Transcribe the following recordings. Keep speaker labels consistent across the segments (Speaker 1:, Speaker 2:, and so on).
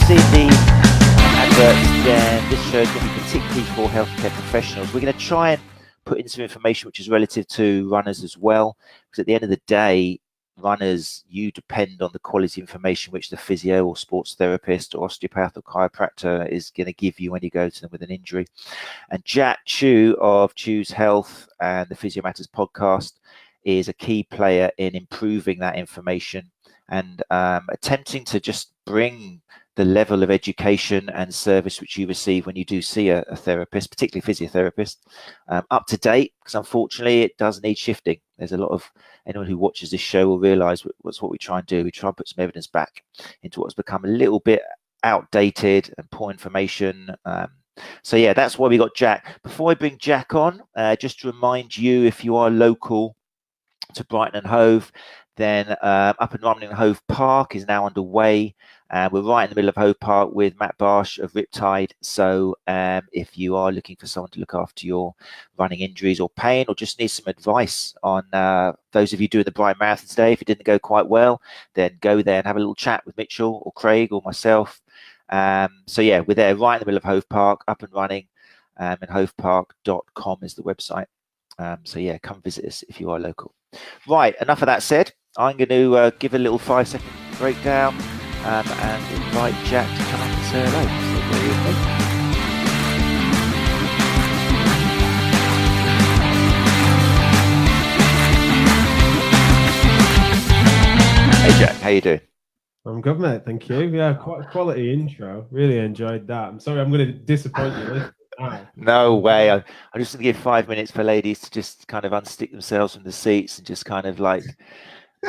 Speaker 1: you've seen the adverts, then this show is going to be particularly for healthcare professionals. We're going to try and put in some information which is relative to runners as well, because at the end of the day, runners, you depend on the quality information which the physio or sports therapist or osteopath or chiropractor is going to give you when you go to them with an injury. And Jack Chu of Chu's Health and the Physio Matters Podcast is a key player in improving that information and attempting to just bring the level of education and service which you receive when you do see a therapist, particularly physiotherapist, up to date, because unfortunately it does need shifting. There's a lot of, anyone who watches this show will realize what's what we try and do. We try and put some evidence back into what's become a little bit outdated and poor information. So yeah, that's why we got Jack. Before I bring Jack on, just to remind you, if you are local to Brighton and Hove, then Up and Running Hove Park is now underway. We're right in the middle of Hove Park with Matt Barsh of Riptide. So if you are looking for someone to look after your running injuries or pain, or just need some advice on those of you doing the Brighton Marathon today, if it didn't go quite well, then go there and have a little chat with Mitchell or Craig or myself. So yeah, we're there right in the middle of Hove Park, up and running, and hovepark.com is the website. So yeah, come visit us if you are local. Right, enough of that said. I'm going to give a little 5-second breakdown and invite Jack to come up and say hello. So bear with me. Hey Jack, how you doing?
Speaker 2: I'm good, mate. Thank you. Yeah, quite a quality intro. Really enjoyed that. I'm sorry, I'm going to disappoint you.
Speaker 1: No way. I'm just going to give 5 minutes for ladies to just kind of unstick themselves from the seats and just kind of like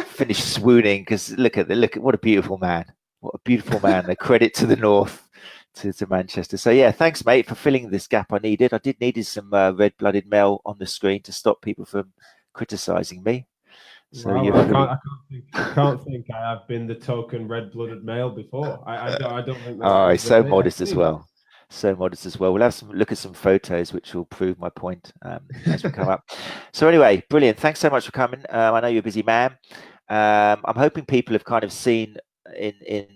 Speaker 1: finish swooning, because look at what a beautiful man. What a beautiful man. A credit to the north, to Manchester. So yeah, thanks mate for filling this gap I needed. I needed some red-blooded male on the screen to stop people from criticizing me. So
Speaker 2: wow, I can't think I have been the token red-blooded male before. I don't think that.
Speaker 1: Oh, he's so modest as well. So modest as well. We'll have some look at some photos which will prove my point as we come up. So anyway, brilliant. Thanks so much for coming. I know you're a busy man. I'm hoping people have kind of seen in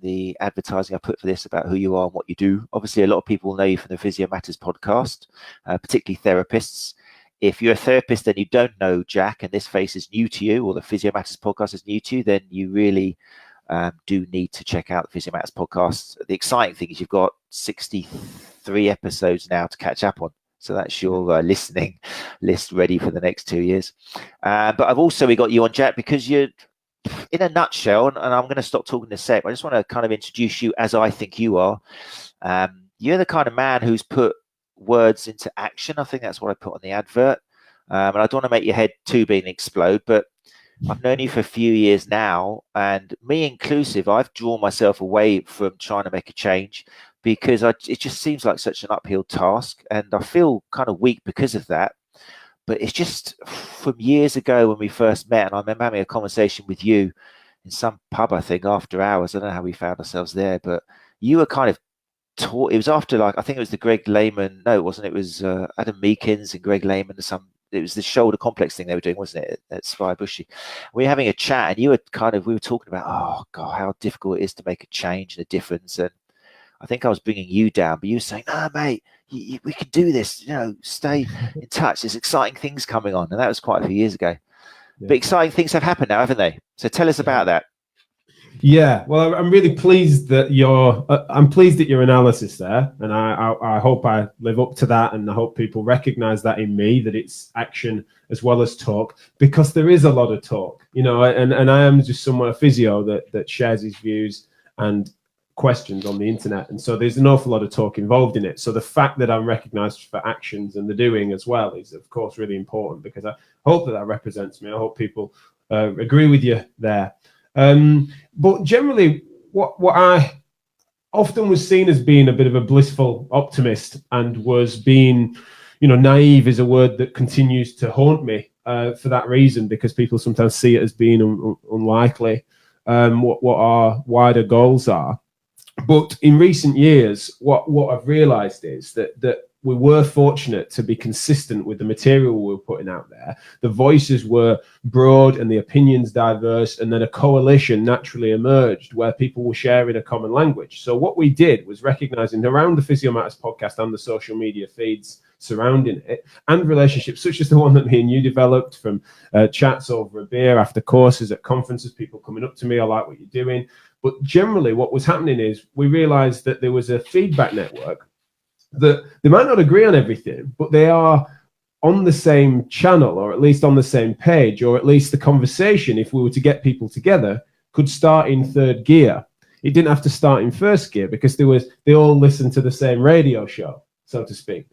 Speaker 1: the advertising I put for this about who you are and what you do. Obviously, a lot of people know you from the Physio Matters podcast, particularly therapists. If you're a therapist and you don't know Jack and this face is new to you, or the Physio Matters podcast is new to you, then you really do need to check out the Physio Matters podcast. The exciting thing is you've got 63 episodes now to catch up on. So that's your listening list ready for the next 2 years. But we got you on, Jack, because you're, in a nutshell, and I'm going to stop talking in a sec, I just want to kind of introduce you as I think you are. You're the kind of man who's put words into action. I think that's what I put on the advert. And I don't want to make your head too big and explode, but I've known you for a few years now, and me inclusive, I've drawn myself away from trying to make a change because it just seems like such an uphill task, and I feel kind of weak because of that. But it's just from years ago when we first met, and I remember having a conversation with you in some pub, I think, after hours. I don't know how we found ourselves there, but you were kind of taught. It was after, like, I think it was the Greg Lehman. No, it wasn't. It was Adam Meekins and Greg Lehman and some. It was the shoulder complex thing they were doing, wasn't it, at Spy Bushy? We were having a chat, and we were talking about, oh God, how difficult it is to make a change and a difference. And I think I was bringing you down, but you were saying, "No, mate, we can do this. Stay in touch. There's exciting things coming on," and that was quite a few years ago. Yeah. But exciting things have happened now, haven't they? So tell us about that.
Speaker 2: Yeah, well, I'm really pleased that I'm pleased at your analysis there, and I hope I live up to that, and I hope people recognise that in me, that it's action as well as talk, because there is a lot of talk, and I am just someone, a physio that shares his views and questions on the internet, and so there's an awful lot of talk involved in it. So the fact that I'm recognised for actions and the doing as well is, of course, really important, because I hope that represents me. I hope people agree with you there. But generally, what I often was seen as being a bit of a blissful optimist, and was being, naive is a word that continues to haunt me for that reason, because people sometimes see it as being unlikely what our wider goals are. But in recent years, what I've realised is that we were fortunate to be consistent with the material we were putting out there. The voices were broad and the opinions diverse, and then a coalition naturally emerged where people were sharing a common language. So what we did was recognizing around the Physio Matters podcast and the social media feeds surrounding it, and relationships such as the one that me and you developed from chats over a beer, after courses, at conferences, people coming up to me, I like what you're doing. But generally what was happening is we realized that there was a feedback network that they might not agree on everything, but they are on the same channel, or at least on the same page, or at least the conversation, if we were to get people together, could start in third gear. It didn't have to start in first gear because they all listened to the same radio show, so to speak.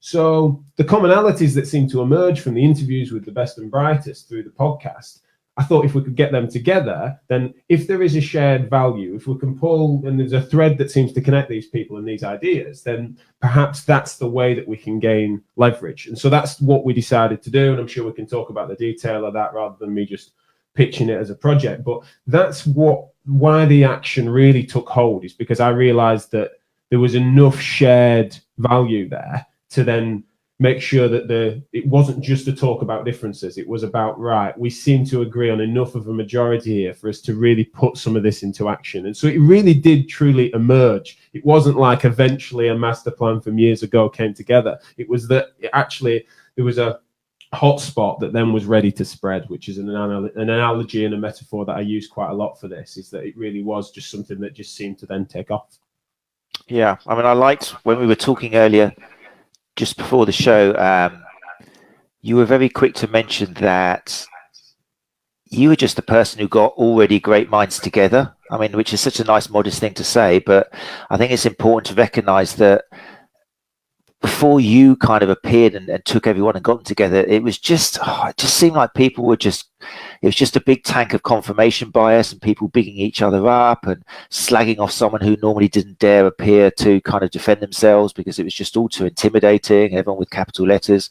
Speaker 2: So the commonalities that seem to emerge from the interviews with the best and brightest through the podcast, I thought if we could get them together, then if there is a shared value, if we can pull, and there's a thread that seems to connect these people and these ideas, then perhaps that's the way that we can gain leverage. And so that's what we decided to do. And I'm sure we can talk about the detail of that rather than me just pitching it as a project. But that's why the action really took hold, is because I realized that there was enough shared value there to then make sure that it wasn't just a talk about differences. It was about, right, we seem to agree on enough of a majority here for us to really put some of this into action. And so it really did truly emerge. It wasn't like eventually a master plan from years ago came together. It was that there was a hotspot that then was ready to spread, which is an analogy and a metaphor that I use quite a lot for this, is that it really was just something that just seemed to then take off.
Speaker 1: Yeah, I mean, I liked when we were talking earlier, just before the show, you were very quick to mention that you were just the person who got already great minds together. I mean, which is such a nice, modest thing to say, but I think it's important to recognize that before you kind of appeared and took everyone and got them together, it was just, it just seemed like people were just, it was just a big tank of confirmation bias and people bigging each other up and slagging off someone who normally didn't dare appear to kind of defend themselves because it was just all too intimidating, everyone with capital letters.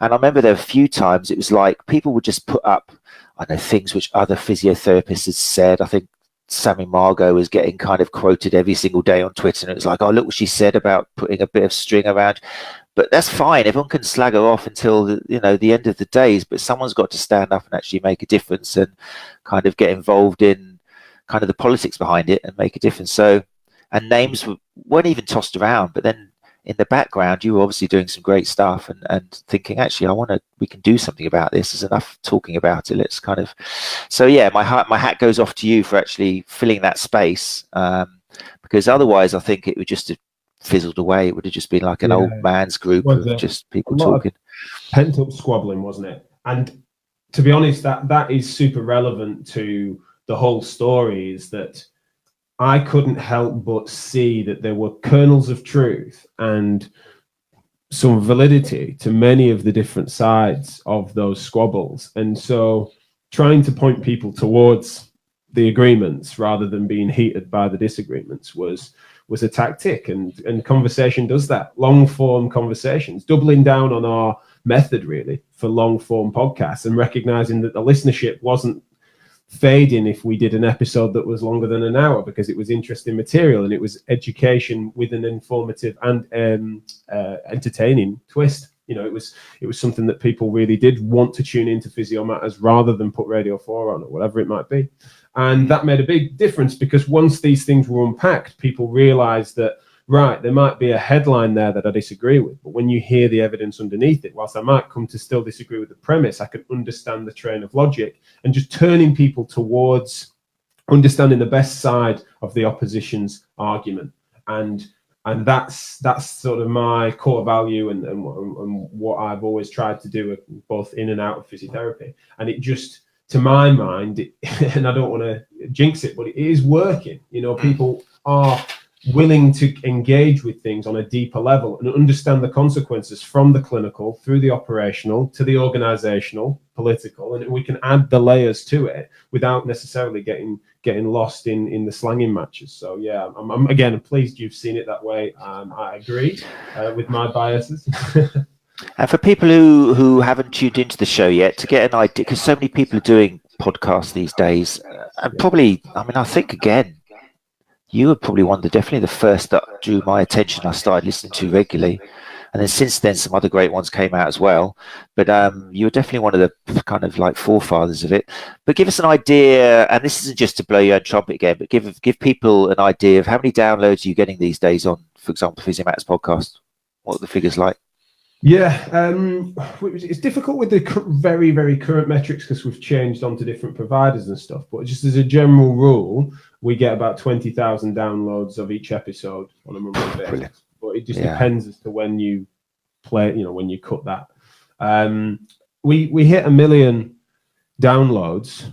Speaker 1: And I remember there were a few times it was like people would just put up, I know, things which other physiotherapists had said. I think Sammy Margot was getting kind of quoted every single day on Twitter, and it was like, oh, look what she said about putting a bit of string around. But that's fine. Everyone can slag her off until the end of the days, but someone's got to stand up and actually make a difference and kind of get involved in kind of the politics behind it and make a difference. So, and names weren't even tossed around, but then in the background, you were obviously doing some great stuff and thinking, actually, we can do something about this. There's enough talking about it. Let's kind of, so yeah, my hat goes off to you for actually filling that space, because otherwise I think it would just have fizzled away. It would have just been like an old man's group of just people talking.
Speaker 2: Pent up squabbling, wasn't it? And to be honest, that is super relevant to the whole story, is that I couldn't help but see that there were kernels of truth and some validity to many of the different sides of those squabbles. And so trying to point people towards the agreements rather than being heated by the disagreements was a tactic. And conversation does that. Long form conversations, doubling down on our method really for long form podcasts and recognizing that the listenership wasn't fading if we did an episode that was longer than an hour, because it was interesting material and it was education with an informative and entertaining twist. It was something that people really did want to tune into Physio Matters rather than put Radio 4 on or whatever it might be. And that made a big difference, because once these things were unpacked, people realized that, right, there might be a headline there that I disagree with, but when you hear the evidence underneath it, whilst I might come to still disagree with the premise, I can understand the train of logic, and just turning people towards understanding the best side of the opposition's argument. And that's sort of my core value and what I've always tried to do both in and out of physiotherapy. And it just, to my mind, and I don't want to jinx it, but it is working. People are willing to engage with things on a deeper level and understand the consequences from the clinical through the operational to the organizational, political, and we can add the layers to it without necessarily getting lost in the slanging matches. So yeah, I'm again pleased you've seen it that way. I agree with my biases.
Speaker 1: And for people who haven't tuned into the show yet, to get an idea, because so many people are doing podcasts these days, and probably, I think again, you were probably definitely the first that drew my attention. I started listening to regularly. And then since then, some other great ones came out as well. But you were definitely one of the kind of like forefathers of it. But give us an idea, and this isn't just to blow your own trumpet again, but give people an idea of how many downloads are you getting these days on, for example, Physio Matters Podcast? What are the figures like?
Speaker 2: Yeah, it's difficult with the very, very current metrics because we've changed onto different providers and stuff. But just as a general rule, we get about 20,000 downloads of each episode on a monthly basis. Brilliant. But it just depends as to when you play, when you cut that. We hit 1 million downloads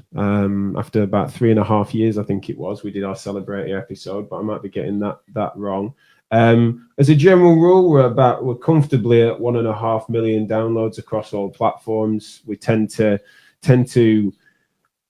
Speaker 2: after about 3.5 years, I think it was. We did our celebrating episode, but I might be getting that wrong. As a general rule, we're comfortably at 1.5 million downloads across all platforms. We tend to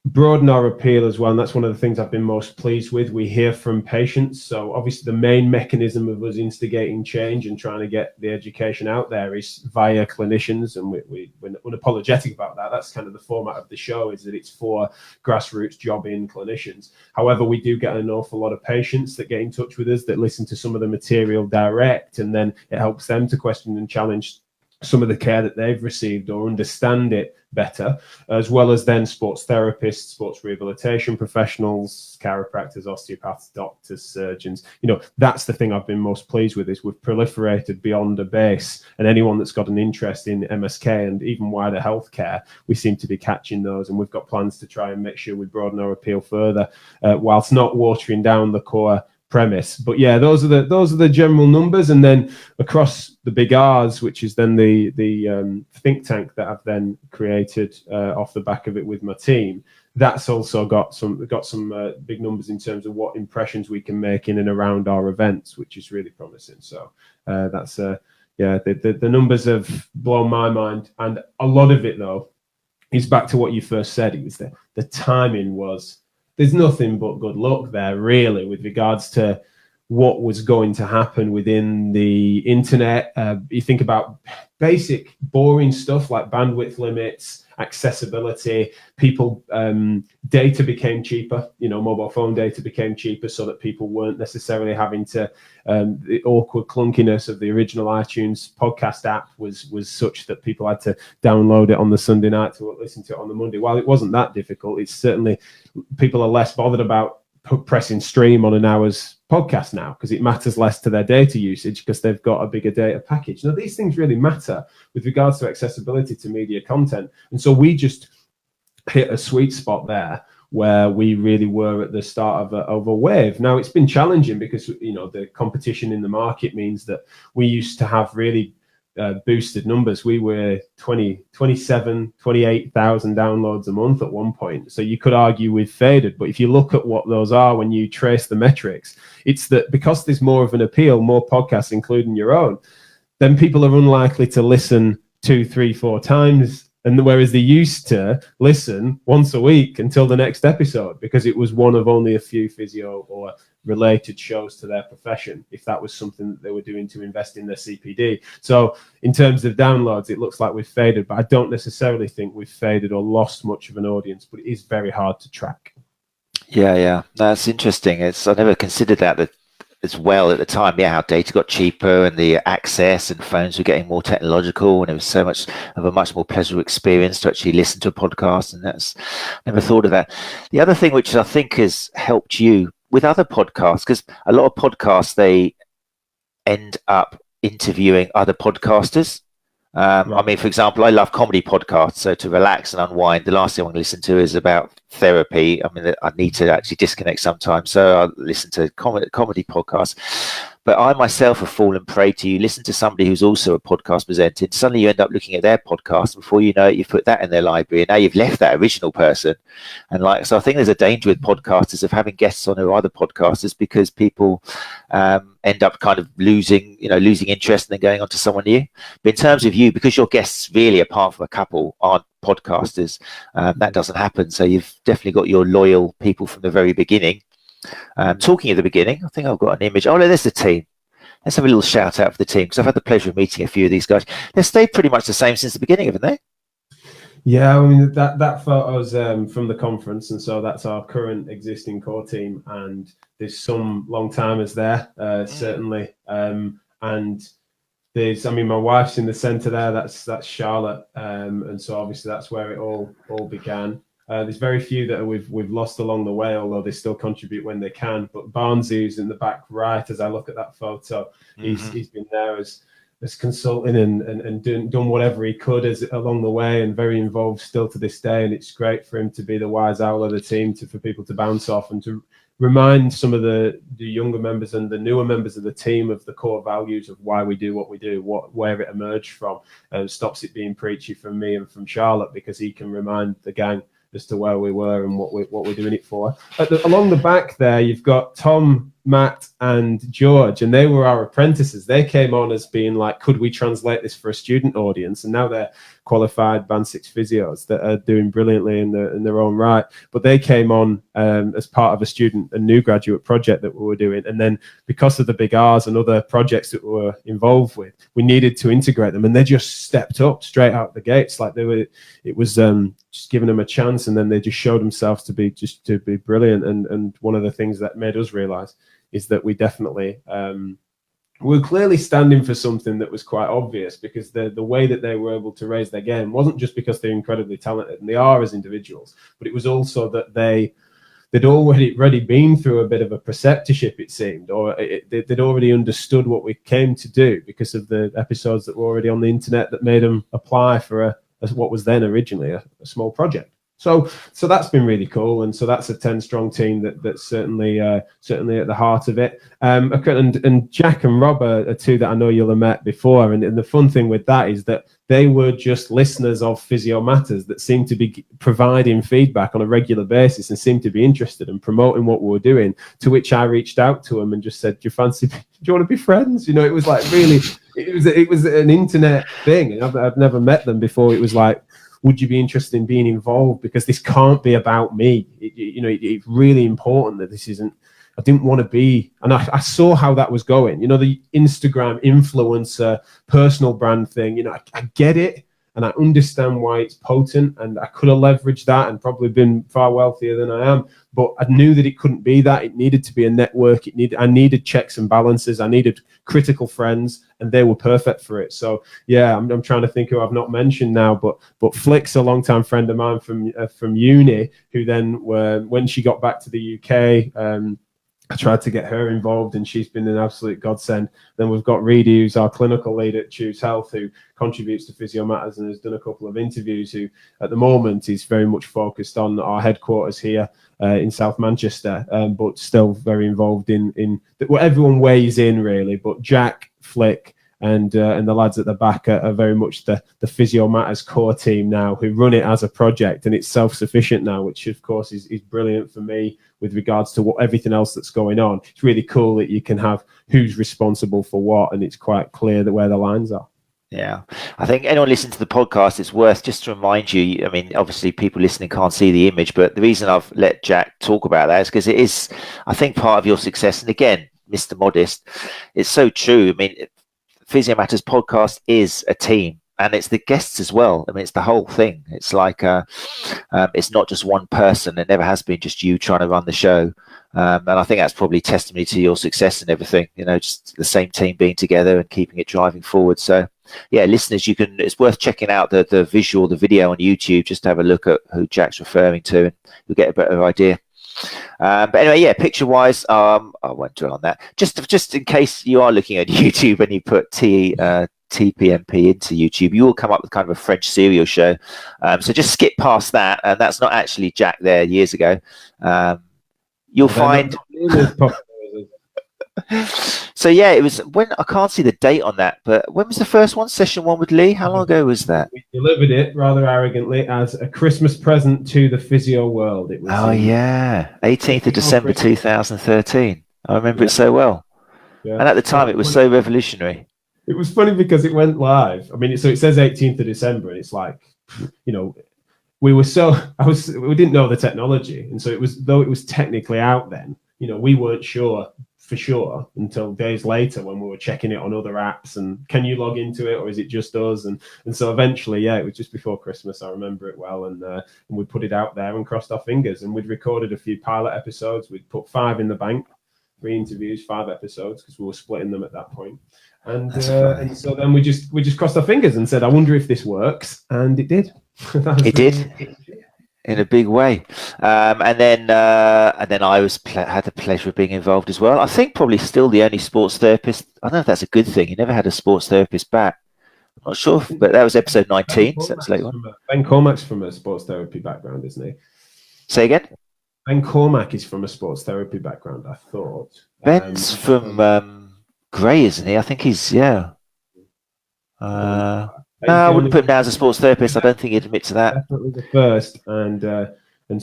Speaker 2: broaden our appeal as well, and that's one of the things I've been most pleased with. We hear from patients, so obviously the main mechanism of us instigating change and trying to get the education out there is via clinicians, and we're unapologetic about that. That's kind of the format of the show, is that it's for grassroots jobbing clinicians. However, we do get an awful lot of patients that get in touch with us that listen to some of the material direct, and then it helps them to question and challenge some of the care that they've received or understand it better, as well as then sports therapists, sports rehabilitation professionals, chiropractors, osteopaths, doctors, surgeons. That's the thing I've been most pleased with, is we've proliferated beyond a base, and anyone that's got an interest in MSK and even wider healthcare, we seem to be catching those, and we've got plans to try and make sure we broaden our appeal further, whilst not watering down the core premise. But yeah, those are the general numbers. And then across the big R's, which is then the think tank that I've then created off the back of it with my team, that's also got some big numbers in terms of what impressions we can make in and around our events, which is really promising. So that's the numbers have blown my mind, and a lot of it though is back to what you first said. It was the timing was. There's nothing but good luck there, really, with regards to what was going to happen within the internet. You think about basic, boring stuff like bandwidth limits, accessibility. People, data became cheaper. Mobile phone data became cheaper, so that people weren't necessarily having to. The awkward clunkiness of the original iTunes podcast app was such that people had to download it on the Sunday night to listen to it on the Monday. While it wasn't that difficult, it's certainly people are less bothered about pressing stream on an hour's podcast now, because it matters less to their data usage because they've got a bigger data package. Now, these things really matter with regards to accessibility to media content. And so we just hit a sweet spot there where we really were at the start of a wave. Now, it's been challenging because, the competition in the market means that we used to have really boosted numbers. We were 27, 28,000 downloads a month at one point. So you could argue we've faded. But if you look at what those are, when you trace the metrics, it's that because there's more of an appeal, more podcasts, including your own, then people are unlikely to listen 2, 3, 4 times. And whereas they used to listen once a week until the next episode, because it was one of only a few physio or related shows to their profession, if that was something that they were doing to invest in their CPD. So in terms of downloads, it looks like we've faded, but I don't necessarily think we've faded or lost much of an audience, but it is very hard to track. Yeah.
Speaker 1: That's interesting. I never considered that as well at the time. How data got cheaper and the access and phones were getting more technological, and it was so much of a much more pleasurable experience to actually listen to a podcast. And never thought of that. The other thing which I think has helped you with other podcasts, because a lot of podcasts, they end up interviewing other podcasters. Right. I mean, for example, I love comedy podcasts. So to relax and unwind, the last thing I want to listen to is about therapy. I mean, I need to actually disconnect sometimes. So I listen to comedy podcasts. But I myself have fallen prey to, you listen to somebody who's also a podcast presenter, and suddenly you end up looking at their podcast. Before you know it, you've put that in their library, and now you've left that original person. And so I think there's a danger with podcasters of having guests on who are other podcasters, because people end up kind of losing interest and then going on to someone new. But in terms of you, because your guests really, apart from a couple, aren't podcasters, that doesn't happen. So you've definitely got your loyal people from the very beginning. Talking at the beginning, I think I've got an image. Oh, no, there's the team. Let's have a little shout out for the team, because I've had the pleasure of meeting a few of these guys. They've stayed pretty much the same since the beginning, haven't they?
Speaker 2: Yeah, I mean, that photo's from the conference, and so that's our current existing core team, and there's some long timers there, certainly. And I mean, my wife's in the centre there. That's Charlotte, and so obviously that's where it all began. There's very few that we've lost along the way, although they still contribute when they can. But Barnsley's in the back right, as I look at that photo, he's been there as consulting and done whatever he could along the way, and very involved still to this day. And it's great for him to be the wise owl of the team, for people to bounce off and to remind some of the younger members and the newer members of the team of the core values of why we do what we do, where it emerged from, and stops it being preachy from me and from Charlotte, because he can remind the gang as to where we were and what we're doing it for. Along the back there, you've got Tom, Matt and George, and they were our apprentices. They came on as being like, could we translate this for a student audience? And now they're qualified Band 6 physios that are doing brilliantly in their own right. But they came on as part of a new graduate project that we were doing. And then because of the big R's and other projects that we were involved with, we needed to integrate them. And they just stepped up straight out the gates. Like it was just giving them a chance. And then they just showed themselves to be brilliant. And one of the things that made us realize is that we definitely we're clearly standing for something that was quite obvious, because the way that they were able to raise their game wasn't just because they're incredibly talented, and they are as individuals, but it was also that they'd already been through a bit of a preceptorship, it seemed, or they'd already understood what we came to do because of the episodes that were already on the internet that made them apply for what was then originally a small project. So that's been really cool, and so that's a 10-strong team that's certainly at the heart of it. And Jack and Rob are two that I know you'll have met before, and the fun thing with that is that they were just listeners of Physio Matters that seemed to be providing feedback on a regular basis and seemed to be interested in promoting what we were doing. To which I reached out to them and just said, "Do you want to be friends?" You know, it was like really, it was an internet thing, and I've never met them before. It was like, would you be interested in being involved? Because this can't be about me. It's really important that this isn't. I didn't want to be, and I saw how that was going. You know, the Instagram influencer personal brand thing. You know, I get it, and I understand why it's potent, and I could have leveraged that and probably been far wealthier than I am. But I knew that it couldn't be that. It needed to be a network. I needed checks and balances. I needed critical friends, and they were perfect for it. So yeah, I'm trying to think who I've not mentioned now, but Flick's a longtime friend of mine from uni, who then when she got back to the UK, I tried to get her involved, and she's been an absolute godsend. Then we've got Reedy, who's our clinical lead at Choose Health, who contributes to Physio Matters and has done a couple of interviews, who at the moment is very much focused on our headquarters here in South Manchester, but still very involved in everyone weighs in really. But Jack, Flick, and the lads at the back are very much the Physio Matters core team now, who run it as a project, and it's self-sufficient now, which of course is brilliant for me with regards to everything else that's going on. It's really cool that you can have who's responsible for what, and it's quite clear that where the lines are.
Speaker 1: Yeah, I think anyone listening to the podcast, it's worth just to remind you, I mean, obviously people listening can't see the image, but the reason I've let Jack talk about that is because it is, I think, part of your success. And again, Mr. Modest, it's so true. I mean, Physio Matters podcast is a team, and it's the guests as well. I mean, it's the whole thing. It's like it's not just one person. It never has been just you trying to run the show. And I think that's probably testimony to your success and everything, you know, just the same team being together and keeping it driving forward. So yeah, listeners, it's worth checking out the video on YouTube, just to have a look at who Jack's referring to, and you'll get a better idea. But anyway, yeah, picture wise, I won't dwell on that. Just in case you are looking at YouTube and you put TPMP into YouTube, you will come up with kind of a French serial show. So just skip past that, and that's not actually Jack there years ago. You'll find. So yeah, it was when, I can't see the date on that, but when was the first one? Session 1 with Lee? How long ago was that?
Speaker 2: We delivered it rather arrogantly as a Christmas present to the physio world. It was.
Speaker 1: Oh yeah, 18th of December 2013. I remember it so well. Yeah. And at the time, it was so revolutionary.
Speaker 2: It was funny because it went live. I mean, so it says 18th of December, and it's like, you know, we didn't know the technology, and so though it was technically out then, you know, we weren't sure for sure until days later when we were checking it on other apps, and can you log into it, or is it just us? And so eventually, yeah, it was just before Christmas. I remember it well, and we put it out there and crossed our fingers, and we'd recorded a few pilot episodes. We'd put 5 in the bank, 3 interviews, 5 episodes, because we were splitting them at that point. And so then we just crossed our fingers and said, I wonder if this works, and it did.
Speaker 1: It did. In a big way, and then I had the pleasure of being involved as well. I think probably still the only sports therapist. I don't know if that's a good thing. You never had a sports therapist back. I'm not sure, but that was episode 19. So that's late one.
Speaker 2: Ben Cormack's from a sports therapy background, isn't he?
Speaker 1: Say again. Ben
Speaker 2: Cormack is from a sports therapy background, I thought.
Speaker 1: Ben's from Grey, isn't he? I think he's no, I wouldn't put him down as a sports therapist. I don't think he'd admit to that.
Speaker 2: Definitely the first, and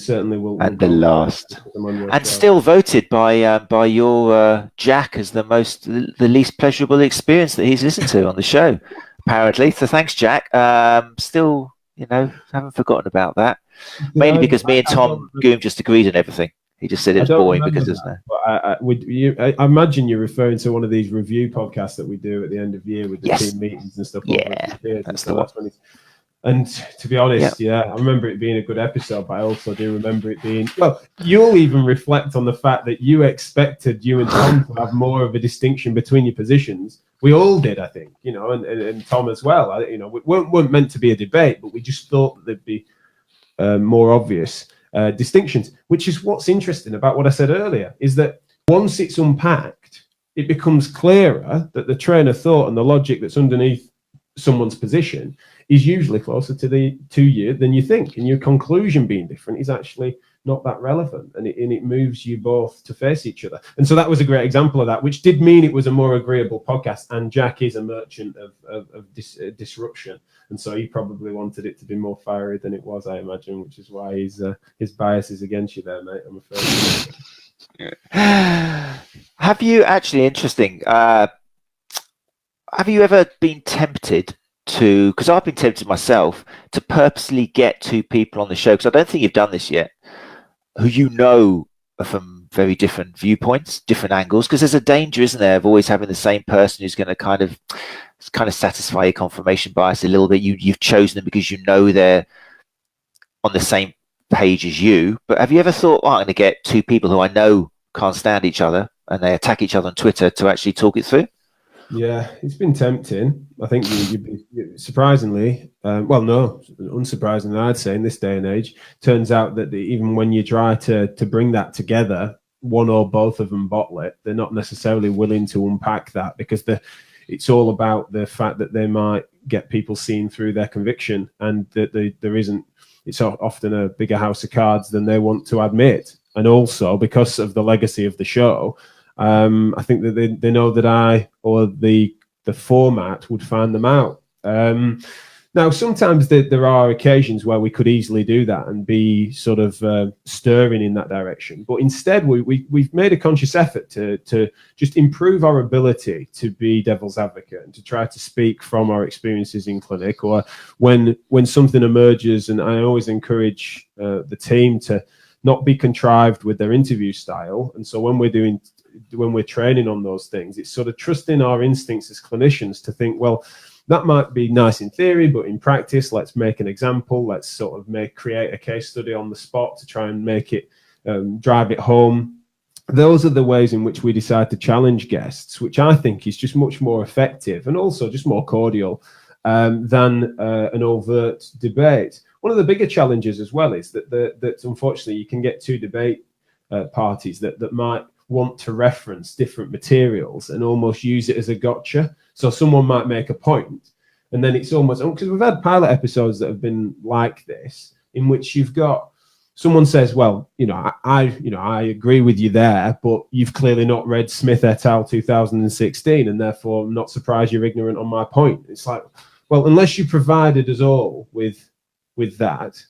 Speaker 2: certainly will.
Speaker 1: And the last, and still voted by your Jack as the least pleasurable experience that he's listened to on the show, apparently. So thanks, Jack. Still, haven't forgotten about that. Mainly because me and Tom Goom just agreed on everything. He just said it was boring because there's no.
Speaker 2: I imagine you're referring to one of these review podcasts that we do at the end of the year with the team meetings and stuff.
Speaker 1: Yeah, that's the one.
Speaker 2: And to be honest, I remember it being a good episode, but I also do remember it being. Well, you'll even reflect on the fact that you expected you and Tom to have more of a distinction between your positions. We all did, I think, and Tom as well. We weren't meant to be a debate, but we just thought that there'd be more obvious distinctions, which is what's interesting about what I said earlier, is that once it's unpacked, it becomes clearer that the train of thought and the logic that's underneath someone's position is usually closer to you than you think, and your conclusion being different is actually not that relevant, and it moves you both to face each other. And so that was a great example of that, which did mean it was a more agreeable podcast, and Jack is a merchant of disruption, and so he probably wanted it to be more fiery than it was, I imagine, which is why his bias is against you there, mate, I'm afraid.
Speaker 1: Have you actually, interesting, have you ever been tempted to, because I've been tempted myself, to purposely get 2 people on the show, because I don't think you've done this yet, who are from very different viewpoints, different angles, because there's a danger, isn't there, of always having the same person who's going to kind of satisfy your confirmation bias a little bit. You've chosen them because they're on the same page as you. But have you ever thought, I'm going to get 2 people who I know can't stand each other and they attack each other on Twitter to actually talk it through?
Speaker 2: Yeah, it's been tempting. I think you surprisingly, unsurprisingly, I'd say in this day and age, turns out that even when you try to bring that together, one or both of them bottle it. They're not necessarily willing to unpack that, because it's all about the fact that they might get people seeing through their conviction, and that it's often a bigger house of cards than they want to admit. And also because of the legacy of the show, I think that they know that I or the format would find them out. Now, sometimes there are occasions where we could easily do that and be sort of stirring in that direction. But instead, we've made a conscious effort to just improve our ability to be devil's advocate and to try to speak from our experiences in clinic, or when something emerges. And I always encourage the team to not be contrived with their interview style. And so when we're training on those things, it's sort of trusting our instincts as clinicians to think, well, that might be nice in theory, but in practice, let's make an example. Let's sort of create a case study on the spot to try and make it, drive it home. Those are the ways in which we decide to challenge guests, which I think is just much more effective and also just more cordial than an overt debate. One of the bigger challenges as well is that unfortunately you can get 2 debate parties that might want to reference different materials and almost use it as a gotcha. So someone might make a point, and then it's almost, because we've had pilot episodes that have been like this, in which you've got someone says, well, I agree with you there, but you've clearly not read Smith et al. 2016, and therefore I'm not surprised you're ignorant on my point. It's like, well, unless you provided us all with that,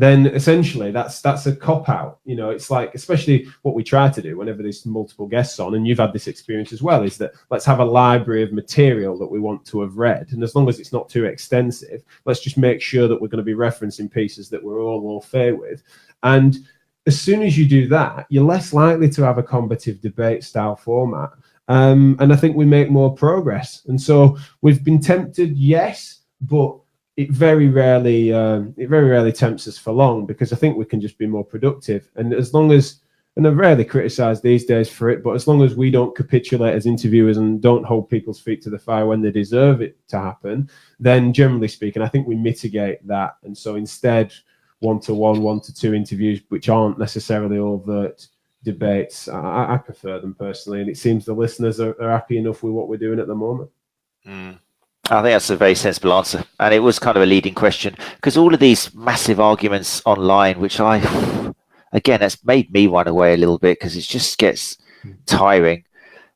Speaker 2: then essentially that's a cop-out. It's like, especially what we try to do whenever there's multiple guests on, and you've had this experience as well, is that let's have a library of material that we want to have read, and as long as it's not too extensive, let's just make sure that we're going to be referencing pieces that we're all au fait with. And as soon as you do that, you're less likely to have a combative debate style format, and I think we make more progress. And so we've been tempted, yes, but it very rarely tempts us for long, because I think we can just be more productive. And as long as and they're rarely criticised these days for it, but as long as we don't capitulate as interviewers and don't hold people's feet to the fire when they deserve it to happen, then generally speaking, I think we mitigate that. And so instead, 1-to-1, 1-to-2 interviews, which aren't necessarily overt debates, I prefer them personally, and it seems the listeners are happy enough with what we're doing at the moment.
Speaker 1: I think that's a very sensible answer, and it was kind of a leading question, because all of these massive arguments online, which again, that's made me run away a little bit, because it just gets tiring.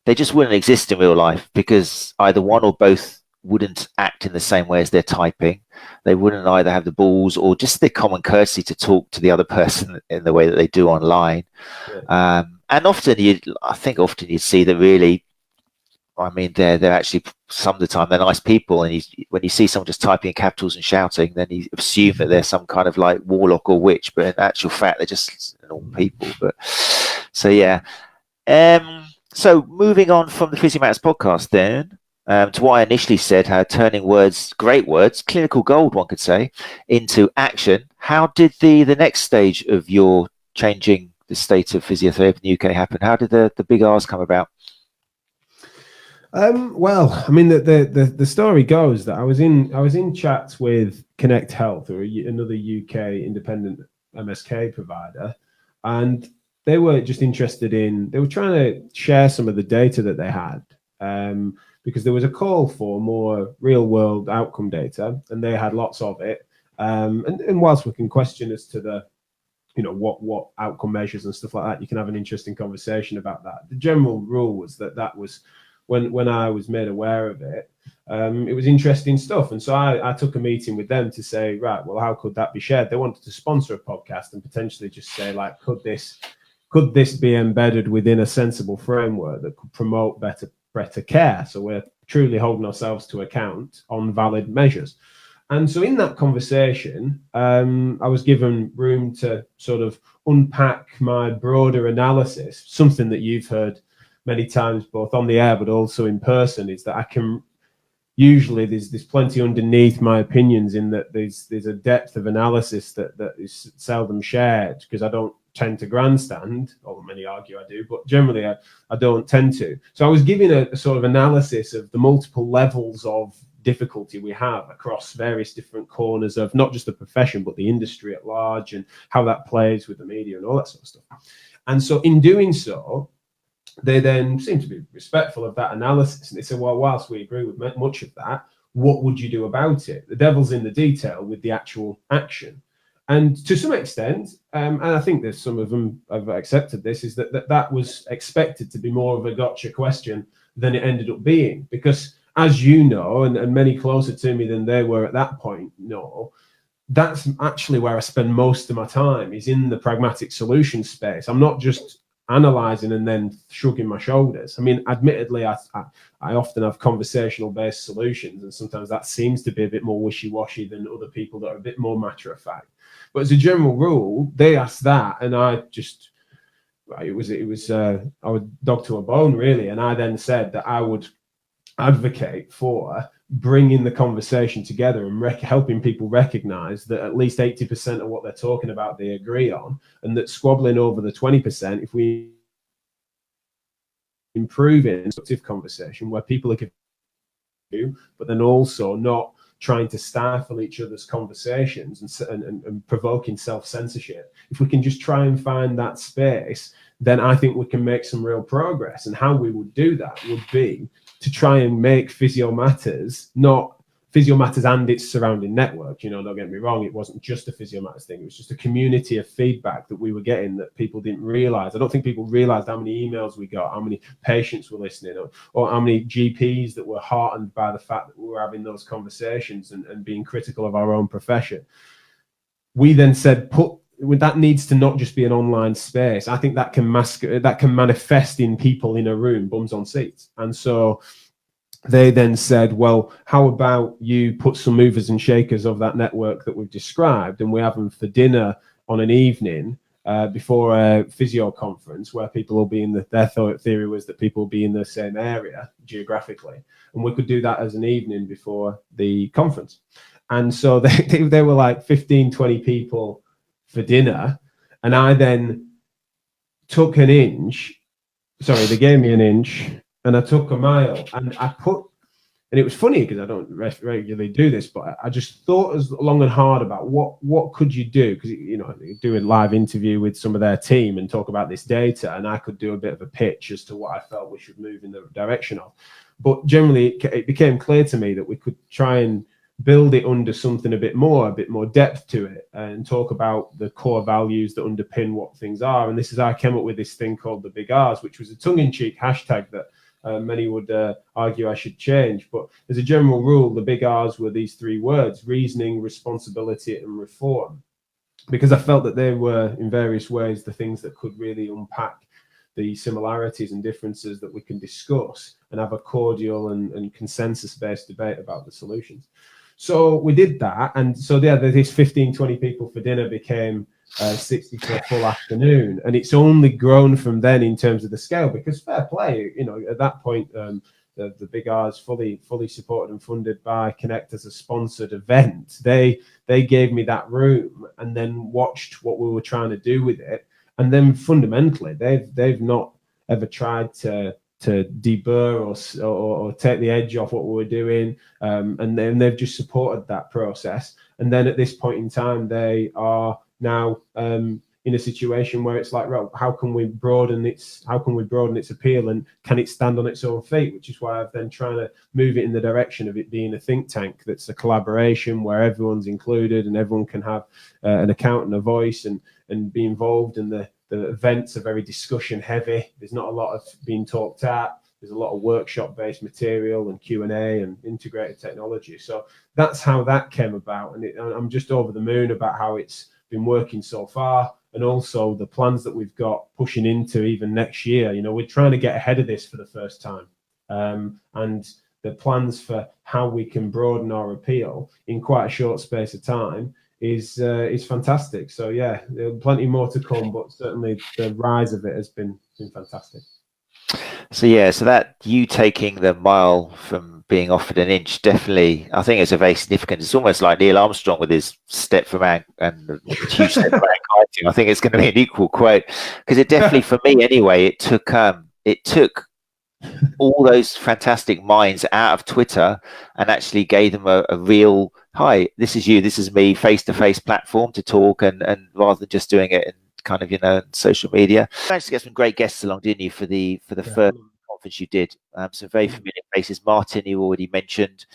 Speaker 1: They just wouldn't exist in real life, because either one or both wouldn't act in the same way as they're typing. They wouldn't either have the balls or just the common courtesy to talk to the other person in the way that they do online. Yeah. And often you'd see that really, I mean, they're actually, some of the time, they're nice people. And when you see someone just typing in capitals and shouting, then you assume that they're some kind of like warlock or witch, but in actual fact, they're just normal people. But so, yeah. So moving on from the Physio Matters podcast then, to what I initially said, how turning words, great words, clinical gold, one could say, into action. How did the next stage of your changing the state of physiotherapy in the UK happen? How did the big R's come about?
Speaker 2: Well, I mean, the story goes that I was in chats with Connect Health, or another UK independent MSK provider, and they were just interested they were trying to share some of the data that they had, because there was a call for more real world outcome data, and they had lots of it. And whilst we can question as to the, what outcome measures and stuff like that, you can have an interesting conversation about that. The general rule was that was, when I was made aware of it, it was interesting stuff. And so I took a meeting with them to say, right, well, how could that be shared? They wanted to sponsor a podcast and potentially just say, like, could this be embedded within a sensible framework that could promote better care? So we're truly holding ourselves to account on valid measures. And so in that conversation, I was given room to sort of unpack my broader analysis, something that you've heard many times, both on the air, but also in person, is that I can usually, there's plenty underneath my opinions, in that there's a depth of analysis that is seldom shared, because I don't tend to grandstand, although many argue I do, but generally I don't tend to. So I was giving a sort of analysis of the multiple levels of difficulty we have across various different corners of not just the profession, but the industry at large, and how that plays with the media and all that sort of stuff. And so in doing so, they then seem to be respectful of that analysis. And they said, well, whilst we agree with much of that, what would you do about it? The devil's in the detail with the actual action. And to some extent, and I think there's some of them have accepted this, is that was expected to be more of a gotcha question than it ended up being. Because as you know, and many closer to me than they were at that point know, that's actually where I spend most of my time, is in the pragmatic solution space. I'm not just analysing and then shrugging my shoulders. I mean, admittedly, I often have conversational-based solutions, and sometimes that seems to be a bit more wishy-washy than other people that are a bit more matter-of-fact. But as a general rule, they asked that, and I would dog to a bone, really. And I then said that I would advocate for bringing the conversation together and helping people recognize that at least 80% of what they're talking about they agree on, and that squabbling over the 20%, if we improve it in a constructive conversation where people are giving, but then also not trying to stifle each other's conversations and provoking self-censorship, if we can just try and find that space, then I think we can make some real progress. And how we would do that would be to try and make Physio Matters not Physio Matters and its surrounding network. Don't get me wrong, it wasn't just a Physio Matters thing. It was just a community of feedback that we were getting that people didn't realize. I don't think people realized how many emails we got, how many patients were listening, or how many GPs that were heartened by the fact that we were having those conversations and being critical of our own profession. We then said, that needs to not just be an online space. I think that can manifest in people in a room, bums on seats. And so they then said, well, how about you put some movers and shakers of that network that we've described, and we have them for dinner on an evening before a physio conference, where people will be their theory was that people will be in the same area geographically, and we could do that as an evening before the conference. And so they were like 15, 20 people for dinner. And I then took an inch. Sorry, they gave me an inch, and I took a mile, and and it was funny because I don't regularly do this, but I just thought as long and hard about what could you do, because do a live interview with some of their team and talk about this data, and I could do a bit of a pitch as to what I felt we should move in the direction of. But generally, it became clear to me that we could try and build it under something a bit more depth to it, and talk about the core values that underpin what things are. And this is how I came up with this thing called the Big R's, which was a tongue-in-cheek hashtag that many would argue I should change. But as a general rule, the Big R's were these three words: reasoning, responsibility, and reform. Because I felt that they were, in various ways, the things that could really unpack the similarities and differences that we can discuss and have a cordial and consensus-based debate about the solutions. So we did that. And so this 15, 20 people for dinner became 60 for a full afternoon. And it's only grown from then in terms of the scale, because fair play, at that point, the Big R's fully supported and funded by Connect as a sponsored event. They gave me that room and then watched what we were trying to do with it. And then fundamentally, they've not ever tried to deburr or take the edge off what we were doing, and then they've just supported that process. And then at this point in time, they are now in a situation where it's like, well, how can we broaden its appeal, and can it stand on its own feet? Which is why I've then trying to move it in the direction of it being a think tank that's a collaboration where everyone's included and everyone can have an account and a voice and be involved. And the events are very discussion heavy. There's not a lot of being talked at. There's a lot of workshop based material and Q&A and integrated technology. So that's how that came about. And I'm just over the moon about how it's been working so far, and also the plans that we've got pushing into even next year. We're trying to get ahead of this for the first time, and the plans for how we can broaden our appeal in quite a short space of time is fantastic. So yeah, there's plenty more to come, but certainly the rise of it has been fantastic.
Speaker 1: So that you taking the mile from being offered an inch, definitely, I think it's a very significant. It's almost like Neil Armstrong with his step from and the huge step from anxiety. I think it's going to be an equal quote, because it definitely, for me anyway, it took all those fantastic minds out of Twitter and actually gave them a real, hi, this is you, this is me, face-to-face platform to talk, and rather than just doing it in kind of social media. You managed to get some great guests along, didn't you, for the first conference you did? Some very familiar faces. Martin, you already mentioned,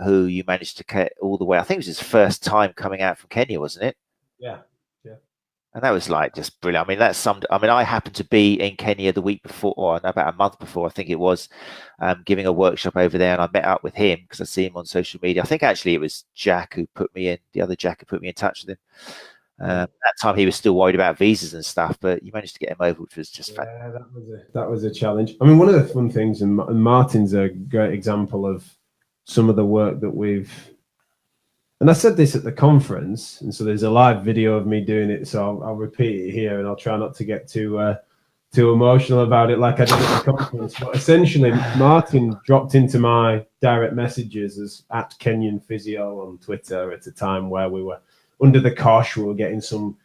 Speaker 1: who you managed to get all the way. I think it was his first time coming out from Kenya, wasn't it?
Speaker 2: Yeah.
Speaker 1: And that was like just brilliant. I mean, I happened to be in Kenya the week before, or about a month before, I think it was, giving a workshop over there, and I met up with him because I see him on social media. I think actually it was Jack who put me in, the other Jack who put me in touch with him. At that time he was still worried about visas and stuff, but you managed to get him over, which was just
Speaker 2: that was a challenge. I mean, one of the fun things, and Martin's a great example of some of the work that we've, and I said this at the conference, and so there's a live video of me doing it, so I'll repeat it here, and I'll try not to get too emotional about it like I did at the conference. But essentially, Martin dropped into my direct messages as at Kenyan Physio on Twitter at a time where we were under the cosh. We were getting some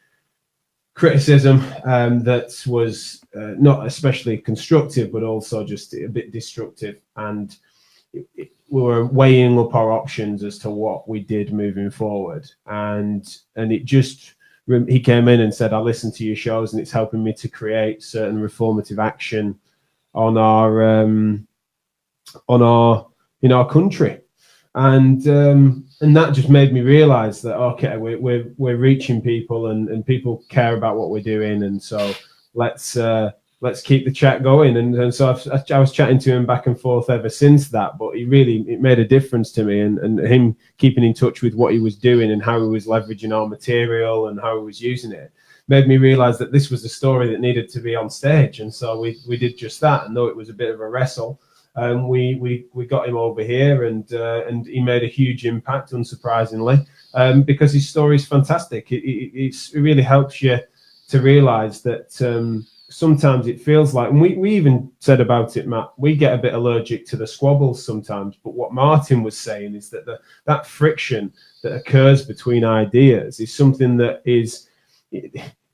Speaker 2: criticism that was not especially constructive, but also just a bit destructive. And we were weighing up our options as to what we did moving forward. And it just, he came in and said, I listened to your shows and it's helping me to create certain reformative action on our in our country. And that just made me realize that, okay, we're reaching people and people care about what we're doing. And so let's keep the chat going. And so I was chatting to him back and forth ever since that, but it made a difference to me, and him keeping in touch with what he was doing and how he was leveraging our material and how he was using it made me realize that this was a story that needed to be on stage. And so we did just that. And though it was a bit of a wrestle, we got him over here, and he made a huge impact, unsurprisingly, because his story is fantastic. It really helps you to realize that sometimes it feels like, and we even said about it, Matt, we get a bit allergic to the squabbles sometimes. But what Martin was saying is that that friction that occurs between ideas is something that is,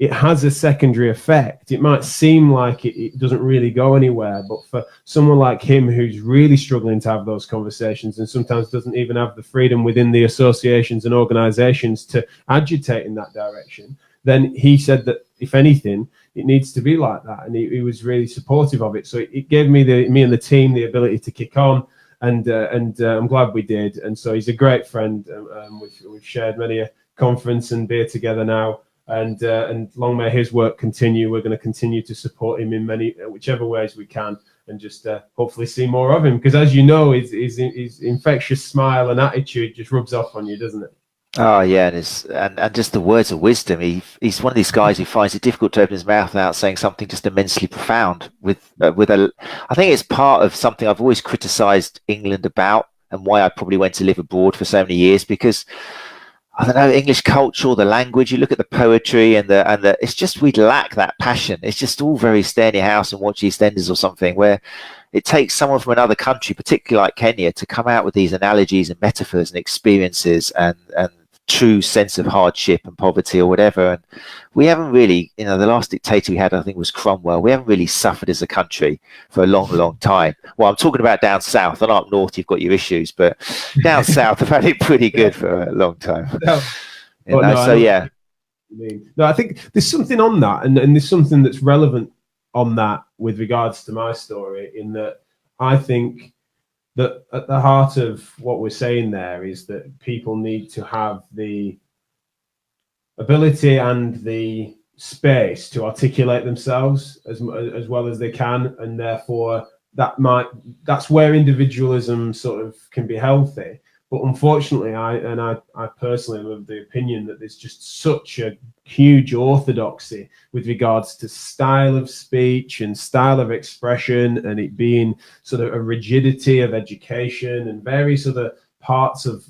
Speaker 2: it has a secondary effect. It might seem like it doesn't really go anywhere, but for someone like him who's really struggling to have those conversations and sometimes doesn't even have the freedom within the associations and organizations to agitate in that direction, then he said that if anything, it needs to be like that. And he was really supportive of it. So it gave me and the team the ability to kick on. And I'm glad we did. And so he's a great friend. We've shared many a conference and beer together now. And long may his work continue. We're going to continue to support him in whichever ways we can, and just hopefully see more of him. Because as you know, his infectious smile and attitude just rubs off on you, doesn't it?
Speaker 1: Oh yeah, and just the words of wisdom. He's one of these guys who finds it difficult to open his mouth without saying something just immensely profound. I think it's part of something I've always criticised England about, and why I probably went to live abroad for so many years, because I don't know, English culture, or the language. You look at the poetry and the it's just, we lack that passion. It's just all very stay in your house and watch EastEnders or something, where it takes someone from another country, particularly like Kenya, to come out with these analogies and metaphors and experiences and true sense of hardship and poverty or whatever. And we haven't really, the last dictator we had, I think, was Cromwell. We haven't really suffered as a country for a long time. Well, I'm talking about down south. I know up north you've got your issues, but down south I've had it pretty good for a long time. No,
Speaker 2: I think there's something on that, and there's something that's relevant on that with regards to my story, in that I think that at the heart of what we're saying there is that people need to have the ability and the space to articulate themselves as well as they can, and therefore that's where individualism sort of can be healthy. But unfortunately, I personally am of the opinion that there's just such a huge orthodoxy with regards to style of speech and style of expression, and it being sort of a rigidity of education and various other parts of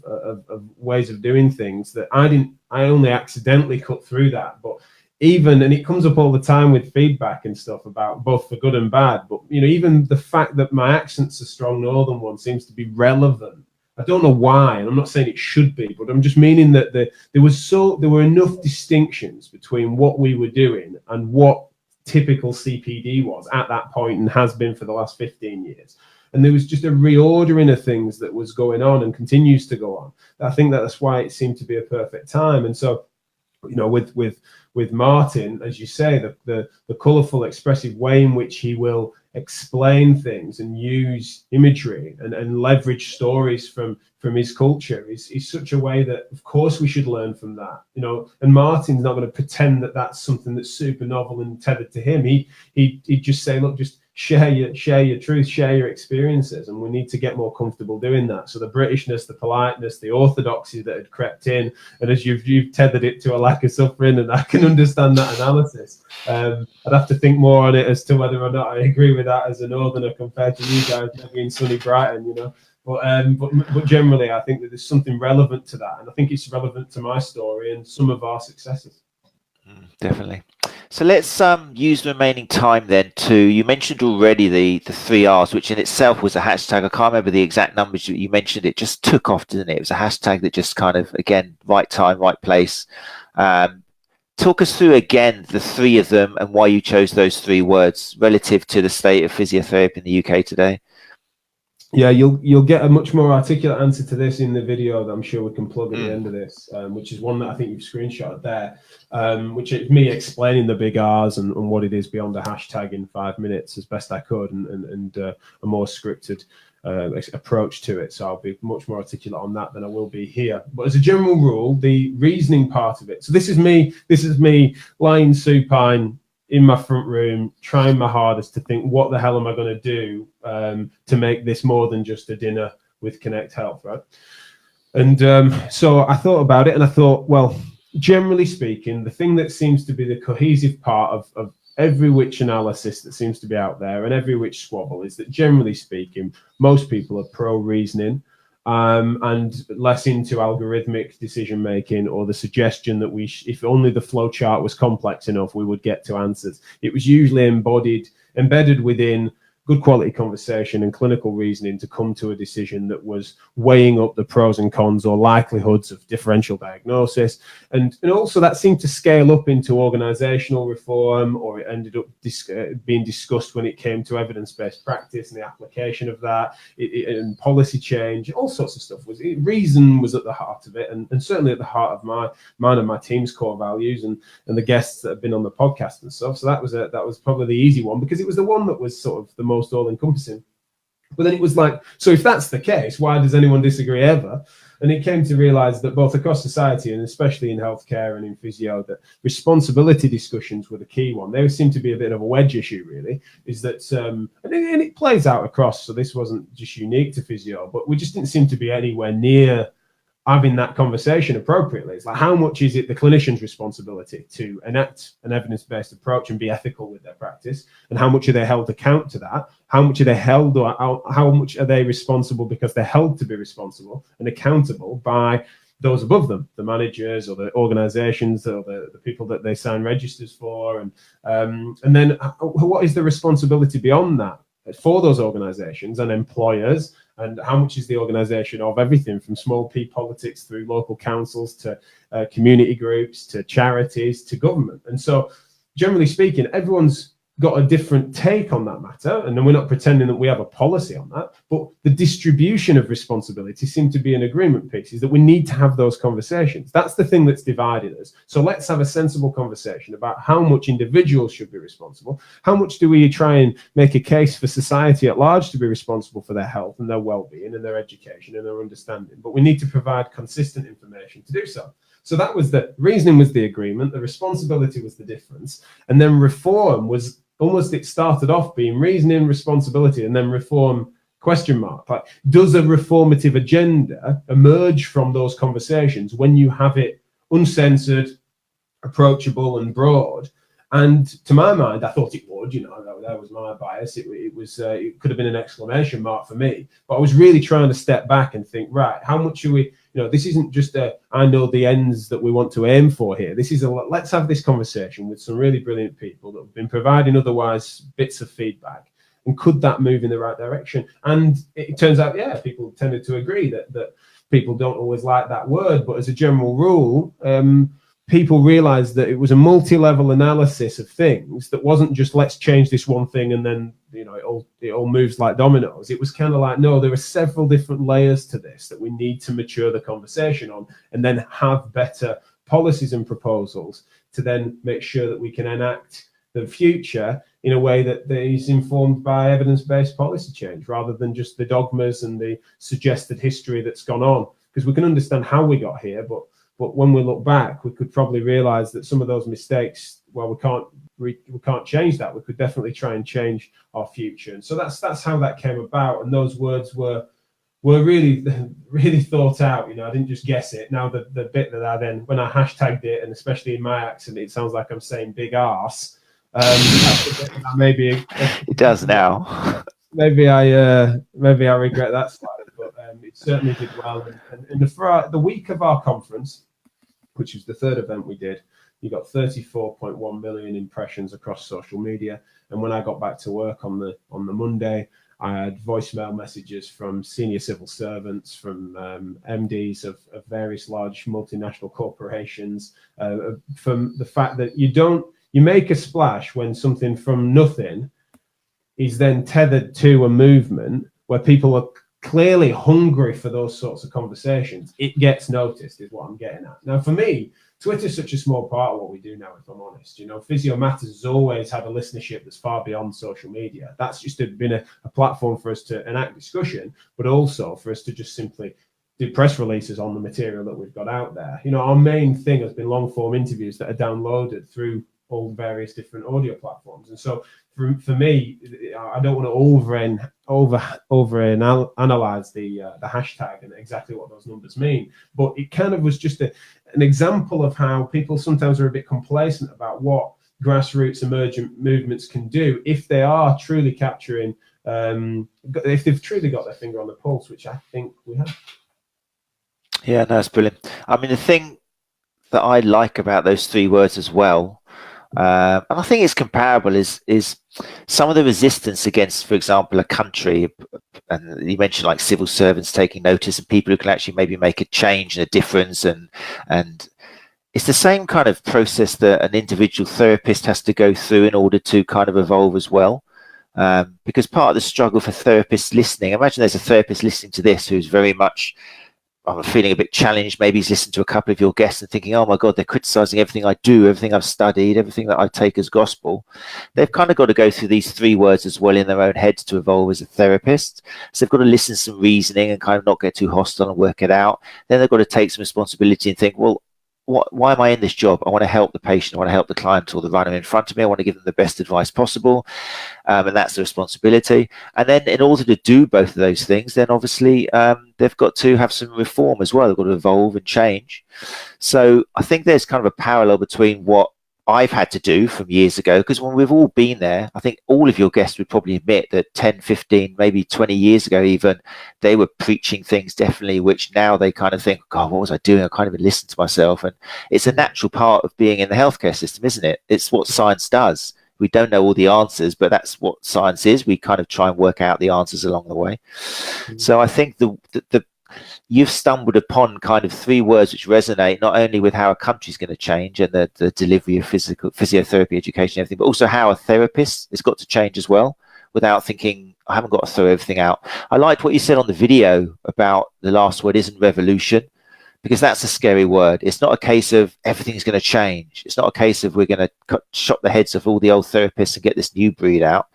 Speaker 2: ways of doing things that I only accidentally cut through that. But and it comes up all the time with feedback and stuff about both the good and bad, but even the fact that my accent's a strong northern one seems to be relevant. I don't know why, and I'm not saying it should be, but I'm just meaning that there were enough distinctions between what we were doing and what typical CPD was at that point, and has been for the last 15 years. And there was just a reordering of things that was going on and continues to go on. I think that's why it seemed to be a perfect time. And so, with Martin, as you say, the colourful, expressive way in which he will explain things and use imagery and leverage stories from his culture is such a way that, of course, we should learn from that. And Martin's not going to pretend that that's something that's super novel and tethered to him. He'd just say, look, just share your truth, share your experiences, and we need to get more comfortable doing that. So the Britishness, the politeness, the orthodoxy that had crept in, and as you've tethered it to a lack of suffering, and I can understand that analysis. I'd have to think more on it as to whether or not I agree with that as a northerner compared to you guys living in sunny Brighton, But generally, I think that there's something relevant to that, and I think it's relevant to my story and some of our successes.
Speaker 1: Definitely. So let's use the remaining time then you mentioned already the 3 R's, which in itself was a hashtag. I can't remember the exact numbers you mentioned. It just took off, didn't it? It was a hashtag that just kind of, again, right time, right place. Talk us through again the 3 of them and why you chose those 3 words relative to the state of physiotherapy in the UK today.
Speaker 2: Yeah, you'll get a much more articulate answer to this in the video that I'm sure we can plug at the end of this, which is one that I think you've screenshotted there, which is me explaining the big R's and what it is beyond a hashtag in 5 minutes as best I could, and a more scripted approach to it. So I'll be much more articulate on that than I will be here. But as a general rule, the reasoning part of it. So this is me lying supine in my front room, trying my hardest to think, what the hell am I going to do to make this more than just a dinner with Connect Health, right? And so I thought about it, and I thought, well, generally speaking, the thing that seems to be the cohesive part of every which analysis that seems to be out there and every which squabble is that, generally speaking, most people are pro-reasoning and less into algorithmic decision making, or the suggestion that if only the flow chart was complex enough, we would get to answers. It was usually embedded within good quality conversation and clinical reasoning to come to a decision that was weighing up the pros and cons or likelihoods of differential diagnosis. And also that seemed to scale up into organizational reform, or it ended up being discussed when it came to evidence-based practice and the application of that, and policy change, all sorts of stuff. Reason was at the heart of it, and certainly at the heart of mine and my team's core values, and the guests that have been on the podcast and stuff. So that was probably the easy one, because it was the one that was sort of the most all-encompassing. But then it was like, so if that's the case, why does anyone disagree ever? And it came to realize that both across society, and especially in healthcare and in physio, that responsibility discussions were the key one. They seem to be a bit of a wedge issue, really, is that, and it plays out across, so this wasn't just unique to physio, but we just didn't seem to be anywhere near having that conversation appropriately. It's like, how much is it the clinician's responsibility to enact an evidence-based approach and be ethical with their practice, and how much are they held account to that? How much are they held, or how much are they responsible because they're held to be responsible and accountable by those above them, the managers or the organizations or the people that they sign registers for, and then what is the responsibility beyond that for those organizations and employers? And how much is the organisation of everything from small p politics through local councils to community groups to charities to government? And so, generally speaking, everyone's got a different take on that matter. And then we're not pretending that we have a policy on that, but the distribution of responsibility seemed to be an agreement piece, is that we need to have those conversations. That's the thing that's divided us. So let's have a sensible conversation about how much individuals should be responsible. How much do we try and make a case for society at large to be responsible for their health and their well-being and their education and their understanding? But we need to provide consistent information to do so. So that was the reasoning, was the agreement, the responsibility was the difference. And then reform was almost, it started off being reasoning, responsibility, and then reform question mark. Like, does a reformative agenda emerge from those conversations when you have it uncensored, approachable, and broad? And to my mind, I thought it would, that was my bias. It could have been an exclamation mark for me, but I was really trying to step back and think, right, how much are we, this isn't just I know the ends that we want to aim for here. This is let's have this conversation with some really brilliant people that have been providing otherwise bits of feedback. And could that move in the right direction? And it turns out, yeah, people tended to agree that people don't always like that word, but as a general rule, people realized that it was a multi-level analysis of things that wasn't just let's change this one thing and then it all moves like dominoes. It was kind of like, no, there are several different layers to this that we need to mature the conversation on, and then have better policies and proposals to then make sure that we can enact the future in a way that is informed by evidence-based policy change, rather than just the dogmas and the suggested history that's gone on. Because we can understand how we got here, but when we look back, we could probably realize that some of those mistakes, well, we can't change that. We could definitely try and change our future. And so that's how that came about. And those words were really, really thought out. I didn't just guess it. Now the bit that I then, when I hashtagged it, and especially in my accent, it sounds like I'm saying big arse. Maybe
Speaker 1: it does now.
Speaker 2: Maybe I regret that slightly, but it certainly did well. And the week of our conference, which was the third event we did, you got 34.1 million impressions across social media. And when I got back to work on the Monday, I had voicemail messages from senior civil servants, from MDs of various large multinational corporations, from the fact that you make a splash when something from nothing is then tethered to a movement where people are clearly hungry for those sorts of conversations. It gets noticed, is what I'm getting at. Now, for me, Twitter's such a small part of what we do now, if I'm honest. Physio Matters has always had a listenership that's far beyond social media. That's just been a platform for us to enact discussion, but also for us to just simply do press releases on the material that we've got out there. Our main thing has been long form interviews that are downloaded through all various different audio platforms. And so for me, I don't want to over analyze the hashtag and exactly what those numbers mean, but it kind of was just an example of how people sometimes are a bit complacent about what grassroots emergent movements can do if they are truly capturing, if they've truly got their finger on the pulse, which I think we have.
Speaker 1: Yeah, no, that's brilliant. I mean, the thing that I like about those three words as well, And I think it's comparable is some of the resistance against, for example, a country, and you mentioned like civil servants taking notice and people who can actually maybe make a change and a difference, and it's the same kind of process that an individual therapist has to go through in order to kind of evolve as well. Because part of the struggle for therapists listening, imagine there's a therapist listening to this who's very much, I'm feeling a bit challenged. Maybe he's listened to a couple of your guests and thinking, oh my God, they're criticizing everything I do, everything I've studied, everything that I take as gospel. They've kind of got to go through these 3 words as well in their own heads to evolve as a therapist. So they've got to listen to some reasoning and kind of not get too hostile and work it out. Then they've got to take some responsibility and think, well, why am I in this job? I want to help the patient. I want to help the client or the runner in front of me. I want to give them the best advice possible. And that's the responsibility. And then in order to do both of those things, then obviously they've got to have some reform as well. They've got to evolve and change. So I think there's kind of a parallel between what I've had to do from years ago, because when we've all been there, I think all of your guests would probably admit that 10, 15, maybe 20 years ago even, they were preaching things definitely which now they kind of think, God, what was I doing? I can't even listen to myself. And it's a natural part of being in the healthcare system, isn't it? It's what science does. We don't know all the answers, but that's what science is. We kind of try and work out the answers along the way. So I think the you've stumbled upon kind of 3 words which resonate not only with how a country's going to change and the delivery of physiotherapy education and everything, but also how a therapist has got to change as well, without thinking, I haven't got to throw everything out. I liked what you said on the video about the last word isn't revolution, because that's a scary word. It's not a case of everything's going to change. It's not a case of we're going to chop the heads off all the old therapists and get this new breed out.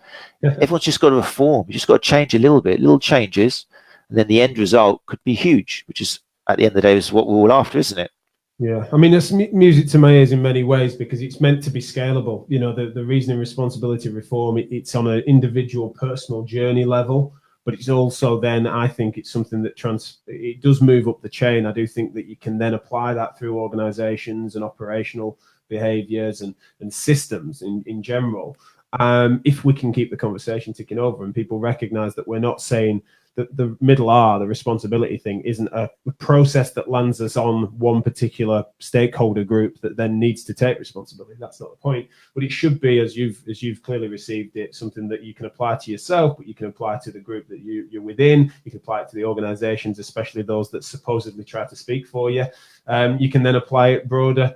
Speaker 1: Everyone's just got to reform. You just got to change a little bit, little changes. And then the end result could be huge, which is, at the end of the day, is what we're all after, isn't it?
Speaker 2: Yeah, I mean, it's music to my ears in many ways, because it's meant to be scalable. You know, the reasoning, responsibility, reform, it's on an individual, personal journey level, but it's also then, I think it's something that it does move up the chain. I do think that you can then apply that through organizations and operational behaviors and systems in general. If we can keep the conversation ticking over and people recognize that we're not saying that the middle R, the responsibility thing, isn't a process that lands us on one particular stakeholder group that then needs to take responsibility. That's not the point. But it should be, as you've clearly received it, something that you can apply to yourself, but you can apply to the group that you're within. You can apply it to the organizations, especially those that supposedly try to speak for you. You can then apply it broader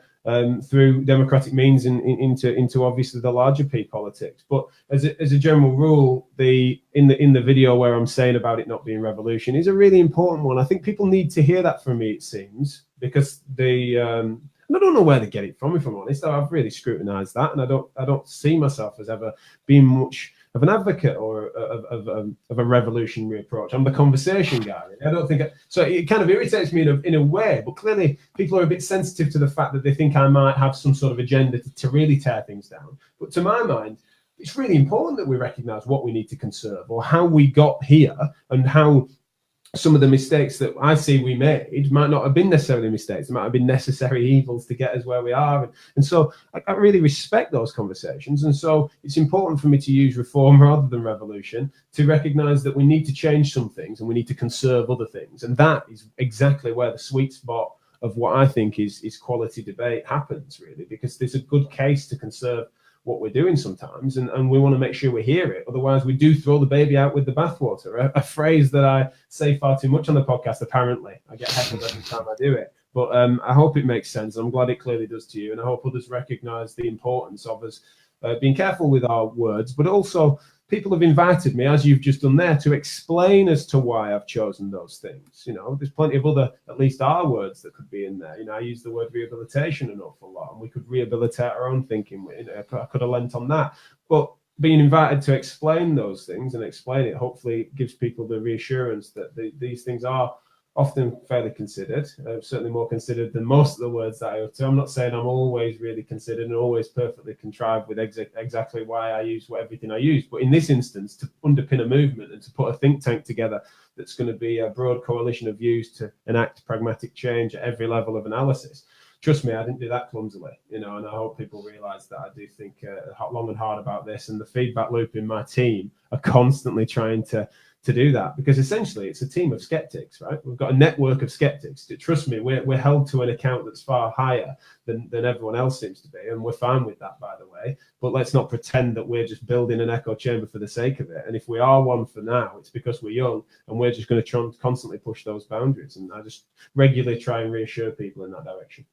Speaker 2: through democratic means into obviously the larger P politics. But as a general rule, in the video where I'm saying about it not being revolution is a really important one. I think people need to hear that from me, it seems, because and I don't know where they get it from, if I'm honest. I've really scrutinized that, and I don't see myself as ever being much of an advocate or of a revolutionary approach. I'm the conversation guy. I don't think so. It kind of irritates me in a way, but clearly people are a bit sensitive to the fact that they think I might have some sort of agenda to really tear things down. But to my mind, it's really important that we recognize what we need to conserve, or how we got here, and how some of the mistakes that I see we made might not have been necessarily mistakes. It might have been necessary evils to get us where we are. And so I really respect those conversations. And so it's important for me to use reform rather than revolution, to recognize that we need to change some things and we need to conserve other things. And that is exactly where the sweet spot of what I think is quality debate happens, really, because there's a good case to conserve what we're doing sometimes, and we want to make sure we hear it. Otherwise, we do throw the baby out with the bathwater, a phrase that I say far too much on the podcast, apparently. I get heckled every time I do it. But I hope it makes sense. I'm glad it clearly does to you, and I hope others recognize the importance of us being careful with our words, but also people have invited me, as you've just done there, to explain as to why I've chosen those things. You know, there's plenty of other, at least R words that could be in there. You know, I use the word rehabilitation an awful lot, and we could rehabilitate our own thinking. You know, I could have lent on that. But being invited to explain those things and explain it, hopefully gives people the reassurance that these things are often fairly considered, certainly more considered than most of the words that I utter. I'm not saying I'm always really considered and always perfectly contrived with exactly why I use everything I use. But in this instance, to underpin a movement and to put a think tank together that's going to be a broad coalition of views to enact pragmatic change at every level of analysis. Trust me, I didn't do that clumsily, you know, and I hope people realise that I do think long and hard about this, and the feedback loop in my team are constantly trying to to do that, because essentially it's a team of skeptics, right? We've got a network of skeptics. Trust me, we're held to an account that's far higher than everyone else seems to be, and we're fine with that, by the way. But let's not pretend that we're just building an echo chamber for the sake of it. And if we are one for now, it's because we're young, and we're just going to constantly push those boundaries. And I just regularly try and reassure people in that direction.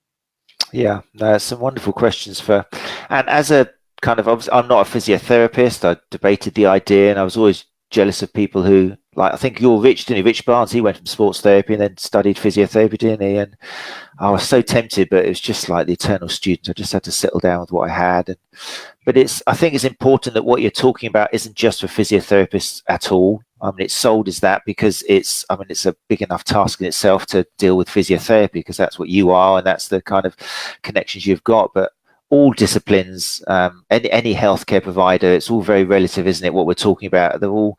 Speaker 1: Yeah, some wonderful questions and as a kind of, I'm not a physiotherapist. I debated the idea, and I was always jealous of people who, like, I think you're Rich, didn't you? Rich Barnes, he went from sports therapy and then studied physiotherapy, didn't he? And I was so tempted, but it was just like the eternal student. I just had to settle down with what I had. But I think it's important that what you're talking about isn't just for physiotherapists at all. I mean, it's sold as that because it's a big enough task in itself to deal with physiotherapy, because that's what you are and that's the kind of connections you've got. But all disciplines, any healthcare provider, it's all very relative, isn't it? What we're talking about, they're all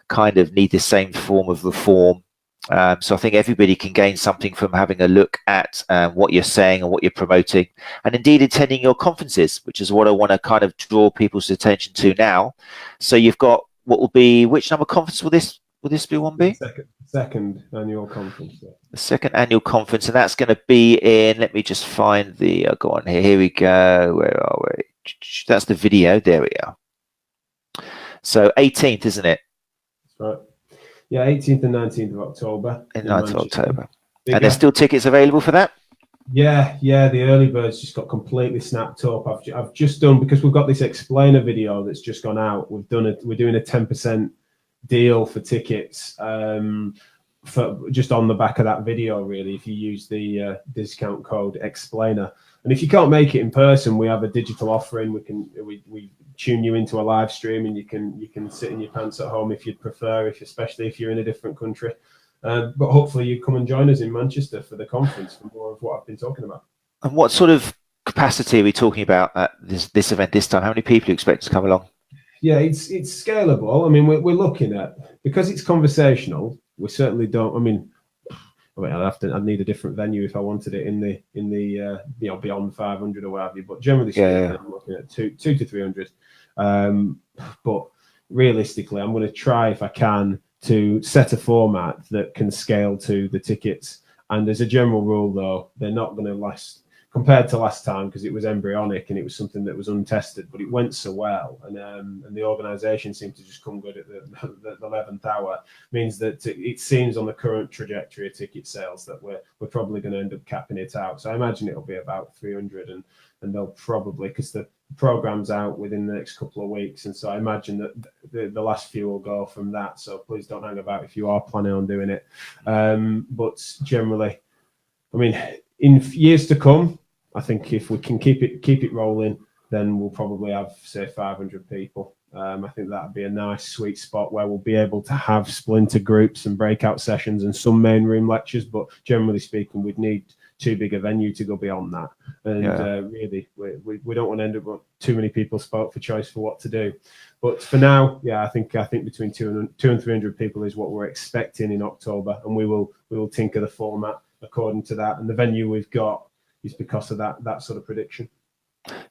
Speaker 1: kind of need the same form of reform. So I think everybody can gain something from having a look at what you're saying and what you're promoting, and indeed attending your conferences, which is what I want to kind of draw people's attention to now. So you've got which number conference will this be one be?
Speaker 2: Second annual conference. Yeah.
Speaker 1: The second annual conference, and that's going to be in, let me just find go on here we go, where are we? That's the video, there we are. So 18th, isn't it?
Speaker 2: That's right. Yeah, 18th and 19th of October.
Speaker 1: In 9th of October. And there's still tickets available for that?
Speaker 2: Yeah, the early birds just got completely snapped up. I've just done, because we've got this explainer video that's just gone out. We're doing a 10% deal for tickets for just on the back of that video, really, if you use the discount code explainer. And if you can't make it in person, we have a digital offering. We tune you into a live stream, and you can sit in your pants at home if you'd prefer, especially if you're in a different country. But hopefully you come and join us in Manchester for the conference for more of what I've been talking about.
Speaker 1: And what sort of capacity are we talking about at this event this time? How many people do you expect to come along?
Speaker 2: Yeah, it's scalable. I mean, we're looking at, because it's conversational, we certainly don't. I'd need a different venue if I wanted it in the beyond 500 or whatever. But generally speaking, I'm looking at 200 to 300. But realistically, I'm going to try, if I can, to set a format that can scale to the tickets. And as a general rule, though, they're not going to last, compared to last time, because it was embryonic and it was something that was untested, but it went so well, and the organisation seemed to just come good at the 11th hour. Means that it seems on the current trajectory of ticket sales that we're probably going to end up capping it out. So I imagine it'll be about 300, and they'll probably, because the program's out within the next couple of weeks, and so I imagine that the last few will go from that. So please don't hang about if you are planning on doing it. But generally, I mean, in years to come, I think if we can keep it rolling, then we'll probably have, say, 500 people. I think that'd be a nice sweet spot where we'll be able to have splinter groups and breakout sessions and some main room lectures. But generally speaking, we'd need too big a venue to go beyond that. And really, we don't want to end up with too many people spoke for choice for what to do. But for now, I think between 200 and 300 people is what we're expecting in October, and we will tinker the format according to that. And the venue we've got is because of that sort of prediction.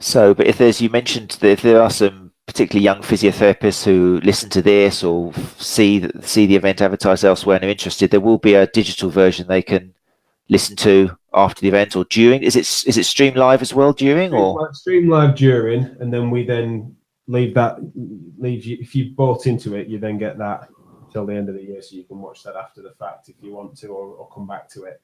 Speaker 1: So, but you mentioned that if there are some particularly young physiotherapists who listen to this or see the event advertised elsewhere and are interested, there will be a digital version they can listen to after the event or during. Is it stream live as well during, or
Speaker 2: stream live during, and then we leave you, if you bought into it, you then get that till the end of the year, so you can watch that after the fact if you want to, or come back to it.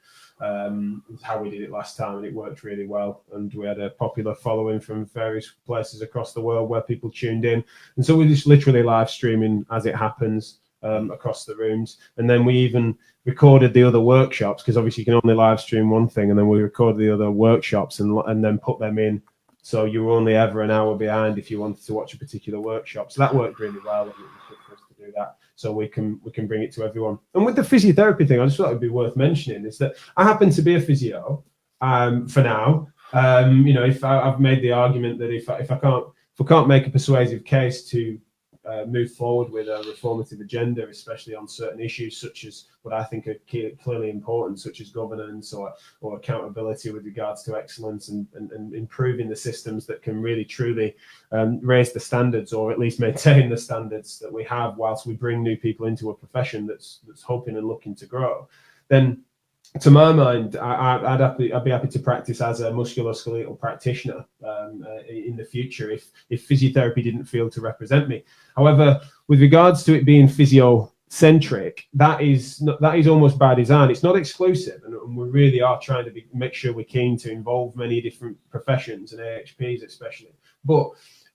Speaker 2: It's how we did it last time, and it worked really well, and we had a popular following from various places across the world where people tuned in, and so we're just literally live streaming as it happens across the rooms. And then we even recorded the other workshops, because obviously you can only live stream one thing, and then we recorded the other workshops and then put them in, so you were only ever an hour behind if you wanted to watch a particular workshop. So that worked really well, and it was good for us to do that, so we can bring it to everyone. And with the physiotherapy thing, I just thought it'd be worth mentioning is that I happen to be a physio for now. If I've made the argument that if we can't make a persuasive case to move forward with a reformative agenda, especially on certain issues such as what I think are clearly important, such as governance or accountability with regards to excellence and improving the systems that can really truly raise the standards, or at least maintain the standards that we have whilst we bring new people into a profession that's hoping and looking to grow, then to my mind, I'd be happy to practice as a musculoskeletal practitioner in the future if physiotherapy didn't feel to represent me. However, with regards to it being physio-centric, that is almost by design. It's not exclusive, and we really are trying to make sure we're keen to involve many different professions and AHPs especially. But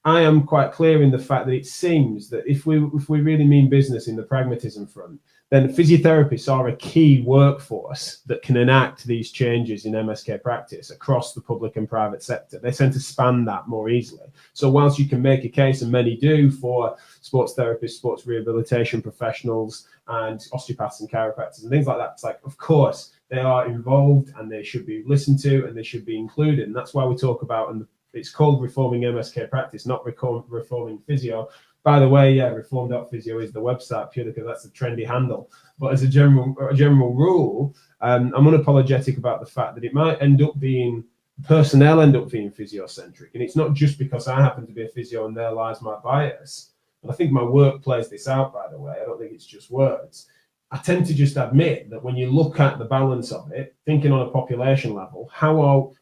Speaker 2: I am quite clear in the fact that it seems that if we really mean business in the pragmatism front, then physiotherapists are a key workforce that can enact these changes in MSK practice across the public and private sector. They tend to span that more easily. So whilst you can make a case, and many do, for sports therapists, sports rehabilitation professionals, and osteopaths and chiropractors and things like that, it's like, of course, they are involved and they should be listened to and they should be included. And that's why we talk about, and it's called Reforming MSK Practice, not Reforming Physio. By the way, yeah, reform.physio is the website, purely because that's a trendy handle. But as a general rule, I'm unapologetic about the fact that it might end up being, personnel end up being physio-centric. And it's not just because I happen to be a physio and there lies my bias. And I think my work plays this out, by the way. I don't think it's just words. I tend to just admit that when you look at the balance of it, thinking on a population level,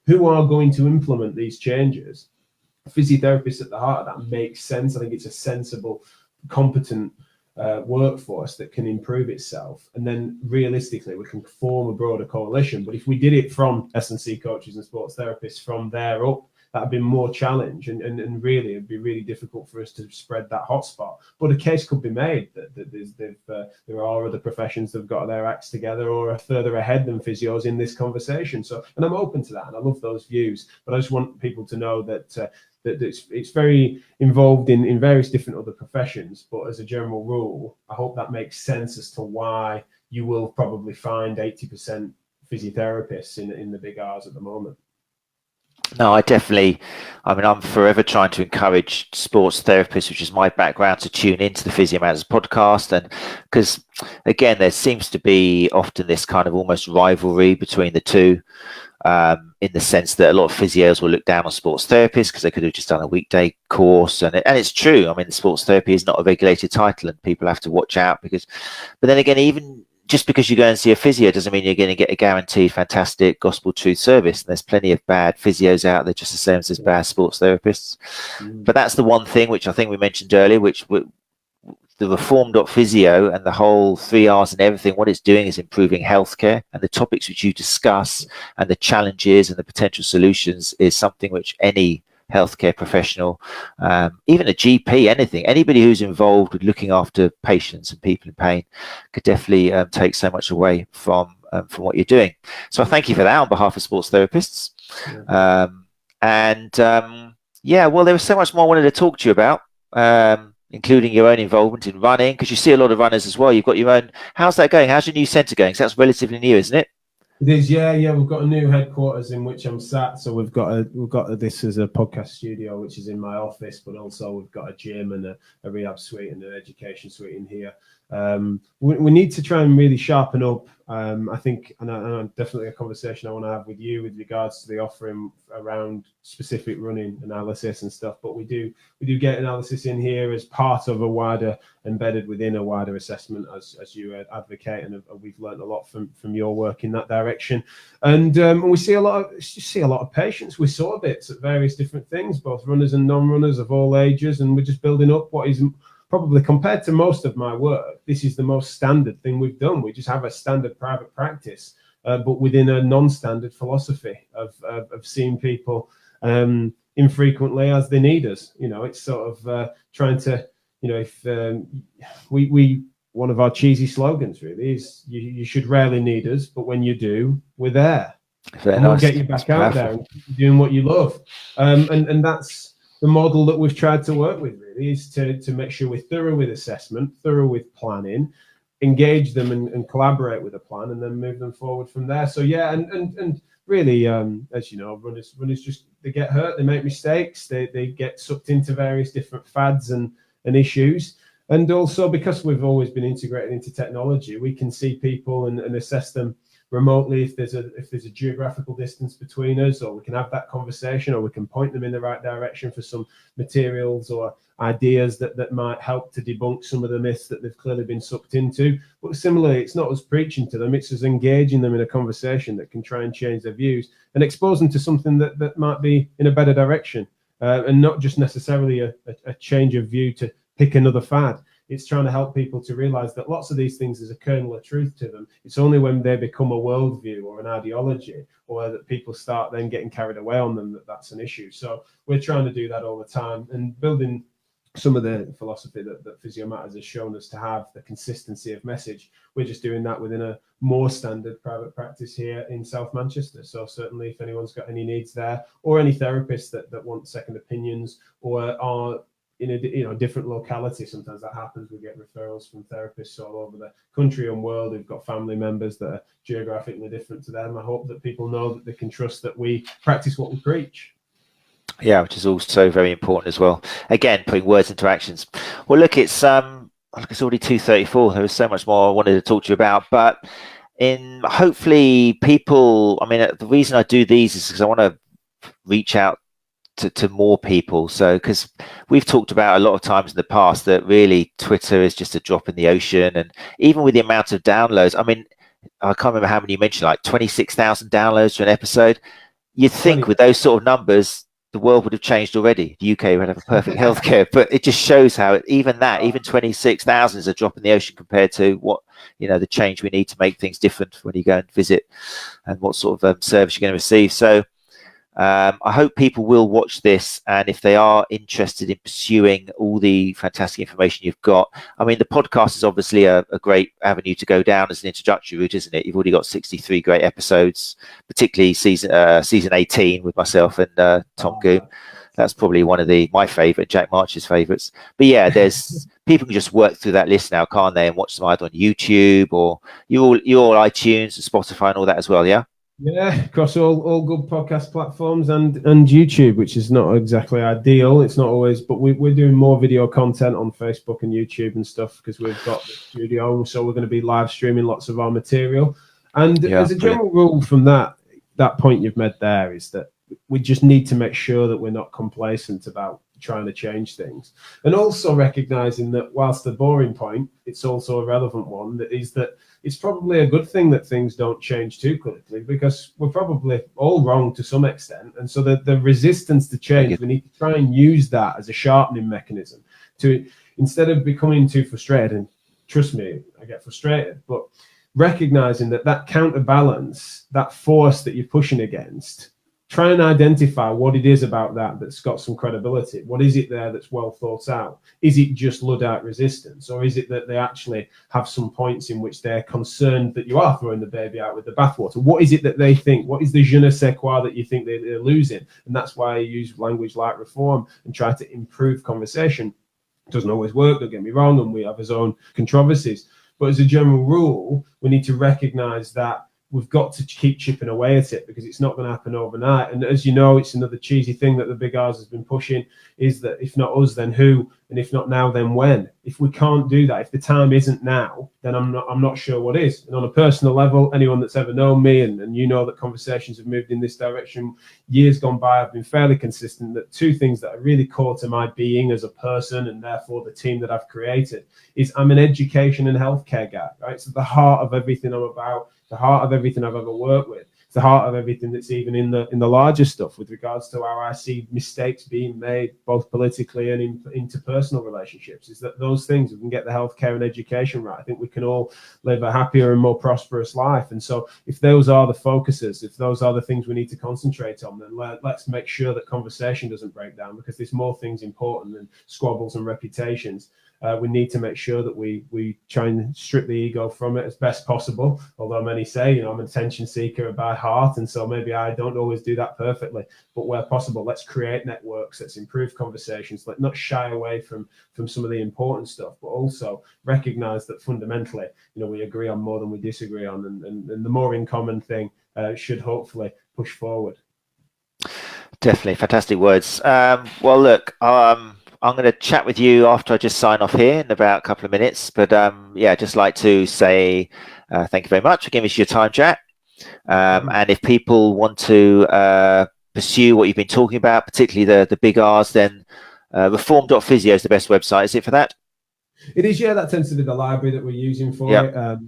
Speaker 2: who are going to implement these changes? Physiotherapists at the heart of that makes sense. I think it's a sensible, competent workforce that can improve itself. And then realistically, we can form a broader coalition. But if we did it from S&C coaches and sports therapists from there up, that'd be more challenge, and really it'd be really difficult for us to spread that hotspot. But a case could be made that there are other professions that have got their acts together or are further ahead than physios in this conversation. So, and I'm open to that, and I love those views. But I just want people to know that it's very involved in various different other professions. But as a general rule, I hope that makes sense as to why you will probably find 80% physiotherapists in the big R's at the moment.
Speaker 1: No, I'm forever trying to encourage sports therapists, which is my background, to tune into the Physio Matters podcast. And because, again, there seems to be often this kind of almost rivalry between the two, in the sense that a lot of physios will look down on sports therapists because they could have just done a weekday course. And it's true. I mean, sports therapy is not a regulated title and people have to watch out but then again, even just because you go and see a physio doesn't mean you're going to get a guaranteed fantastic gospel truth service. And there's plenty of bad physios out there, just the same as there's bad sports therapists. But that's the one thing which I think we mentioned earlier, which the reform.physio and the whole 3Rs and everything, what it's doing is improving healthcare, and the topics which you discuss and the challenges and the potential solutions is something which any healthcare professional, even a GP, anybody who's involved with looking after patients and people in pain could definitely take so much away from what you're doing. So I thank you for that on behalf of sports therapists. Well, there was so much more I wanted to talk to you about, including your own involvement in running, because you see a lot of runners as well. You've got your own. How's that going? How's your new centre going? So that's relatively new, isn't it?
Speaker 2: It is, yeah. We've got a new headquarters in which I'm sat. So we've got this as a podcast studio, which is in my office, but also we've got a gym and a rehab suite and an education suite in here. We need to try and really sharpen up. I think, and definitely a conversation I want to have with you with regards to the offering around specific running analysis and stuff. But we do get analysis in here as part of a wider, embedded within a wider assessment, as you advocate, and we've learned a lot from your work in that direction. And we see a lot of patients with sore bits at various different things, both runners and non-runners of all ages, and we're just building up what is probably, compared to most of my work, this is the most standard thing we've done. We just have a standard private practice, but within a non-standard philosophy of seeing people infrequently as they need us. It's sort of trying to, if we one of our cheesy slogans really is you should rarely need us, but when you do, we're there. We'll get you back out there and doing what you love. And that's the model that we've tried to work with, really, is to make sure we're thorough with assessment, thorough with planning, engage them and collaborate with a plan, and then move them forward from there. So yeah, and really, as you know, runners just, they get hurt, they make mistakes, they get sucked into various different fads and and issues. And also, because we've always been integrated into technology, we can see people and assess them remotely if there's a geographical distance between us, or we can have that conversation, or we can point them in the right direction for some materials or ideas that might help to debunk some of the myths that they've clearly been sucked into. But similarly, it's not us preaching to them, it's us engaging them in a conversation that can try and change their views and expose them to something that might be in a better direction, and not just necessarily a change of view to pick another fad. It's trying to help people to realize that lots of these things, there's a kernel of truth to them. It's only when they become a worldview or an ideology, or that people start then getting carried away on them, that's an issue. So we're trying to do that all the time, and building some of the philosophy that Physio Matters has shown us to have, the consistency of message. We're just doing that within a more standard private practice here in South Manchester. So certainly if anyone's got any needs there, or any therapists that want second opinions, or are in a different locality, sometimes that happens. We get referrals from therapists all over the country and world who've got family members that are geographically different to them. I hope that people know that they can trust that we practice what we preach.
Speaker 1: Yeah, which is also very important as well. Again, putting words into actions. Well, look, it's already 2:34. There was so much more I wanted to talk to you about, but hopefully people, I mean, the reason I do these is because I want to reach out to more people. So, because we've talked about a lot of times in the past that really Twitter is just a drop in the ocean, and even with the amount of downloads, I mean, I can't remember how many you mentioned, like 26,000 downloads for an episode. You'd think with those sort of numbers, the world would have changed already. The UK would have a perfect healthcare, but it just shows how even 26,000 is a drop in the ocean compared to what, the change we need to make things different when you go and visit, and what sort of service you're going to receive. So I hope people will watch this, and if they are interested in pursuing all the fantastic information you've got, I mean, the podcast is obviously a great avenue to go down as an introductory route, isn't it? You've already got 63 great episodes, particularly season 18 with myself and Tom Goom. That's probably one of my favorite, Jack March's favorites. But yeah, there's people can just work through that list now, can't they, and watch them either on YouTube, or you're all iTunes and Spotify and all that as well, yeah?
Speaker 2: Yeah, across all good podcast platforms and YouTube, which is not exactly ideal. It's not always, but we're doing more video content on Facebook and YouTube and stuff because we've got the studio, so we're going to be live streaming lots of our material. And as a general rule from that point you've made there is that we just need to make sure that we're not complacent about trying to change things, and also recognizing that whilst the boring point, it's also a relevant one, that is that it's probably a good thing that things don't change too quickly, because we're probably all wrong to some extent. And so the resistance to change, we need to try and use that as a sharpening mechanism to, instead of becoming too frustrated, and trust me, I get frustrated, but recognizing that counterbalance, that force that you're pushing against, try and identify what it is about that's got some credibility. What is it there that's well thought out? Is it just Luddite resistance, or is it that they actually have some points in which they're concerned that you are throwing the baby out with the bathwater? What is it that they think? What is the je ne sais quoi that you think they're losing? And that's why I use language like reform and try to improve conversation. It doesn't always work, don't get me wrong, and we have our own controversies. But as a general rule, we need to recognize that we've got to keep chipping away at it, because it's not going to happen overnight. And as you know, it's another cheesy thing that the big R's has been pushing, is that if not us, then who? And if not now, then when? If we can't do that, if the time isn't now, then I'm not sure what is. And on a personal level, anyone that's ever known me, and you know that conversations have moved in this direction, years gone by, I've been fairly consistent that two things that are really core to my being as a person, and therefore the team that I've created, is I'm an education and healthcare guy, right? It's at the heart of everything I'm about, the heart of everything I've ever worked with. It's the heart of everything that's even in the larger stuff with regards to how I see mistakes being made, both politically and in interpersonal relationships, is that those things, we can get the healthcare and education right, I think we can all live a happier and more prosperous life. And so if those are the focuses, if those are the things we need to concentrate on, then let's make sure that conversation doesn't break down, because there's more things important than squabbles and reputations. We need to make sure that we try and strip the ego from it as best possible. Although many say, I'm an attention seeker by heart, and so maybe I don't always do that perfectly. But where possible, let's create networks, let's improve conversations, let's not shy away from some of the important stuff, but also recognize that fundamentally, we agree on more than we disagree on, and the more in common thing should hopefully push forward.
Speaker 1: Definitely fantastic words. Well, look, I I'm going to chat with you after I just sign off here in about a couple of minutes. But just like to say thank you very much for giving us your time, Jack. And if people want to pursue what you've been talking about, particularly the big R's, then reform.physio is the best website. Is it for that?
Speaker 2: It is, yeah. That tends to be the library that we're using for it.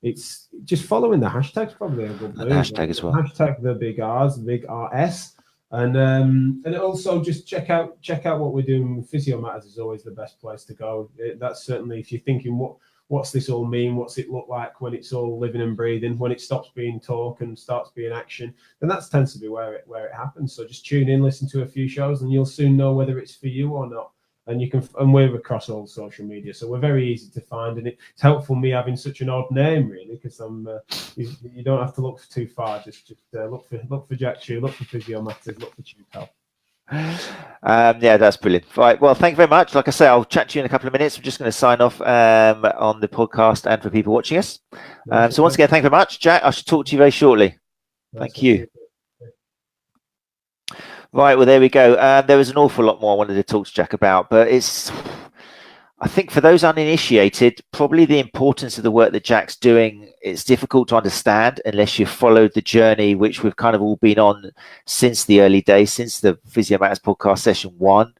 Speaker 2: It's just following the hashtags, probably a good move.
Speaker 1: Hashtag as well.
Speaker 2: Hashtag the big R's, the big RS. And also just check out what we're doing. Physio Matters is always the best place to go. That's certainly, if you're thinking, what's this all mean? What's it look like when it's all living and breathing? When it stops being talk and starts being action, then that tends to be where it happens. So just tune in, listen to a few shows, and you'll soon know whether it's for you or not. And we're across all social media, so we're very easy to find, and it's helpful me having such an odd name, really, because you don't have to look too far. Just look for Jack Chew, look for Physio Matters, look for Chew Health.
Speaker 1: That's brilliant. Right, well, thank you very much. Like I say, I'll chat to you in a couple of minutes. I'm just going to sign off on the podcast and for people watching us. So once again, thank you very much, Jack. I should talk to you very shortly. Thank you. Right, well, there we go. There was an awful lot more I wanted to talk to Jack about, but I think for those uninitiated, probably the importance of the work that Jack's doing, it's difficult to understand unless you've followed the journey, which we've kind of all been on since the early days, since the Physio Matters podcast session 1,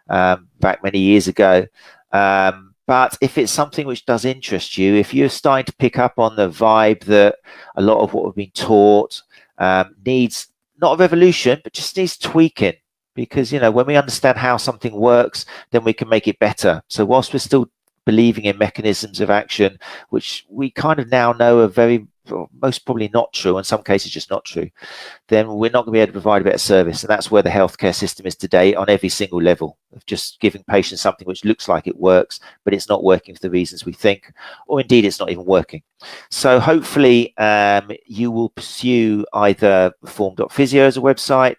Speaker 1: back many years ago. But if it's something which does interest you, if you're starting to pick up on the vibe that a lot of what we've been taught needs not a revolution, but just needs tweaking, because, when we understand how something works, then we can make it better. So whilst we're still believing in mechanisms of action, which we kind of now know are most probably not true, in some cases just not true, then we're not going to be able to provide a better service. And that's where the healthcare system is today on every single level, of just giving patients something which looks like it works, but it's not working for the reasons we think, or indeed it's not even working. So hopefully you will pursue either reform.physio as a website,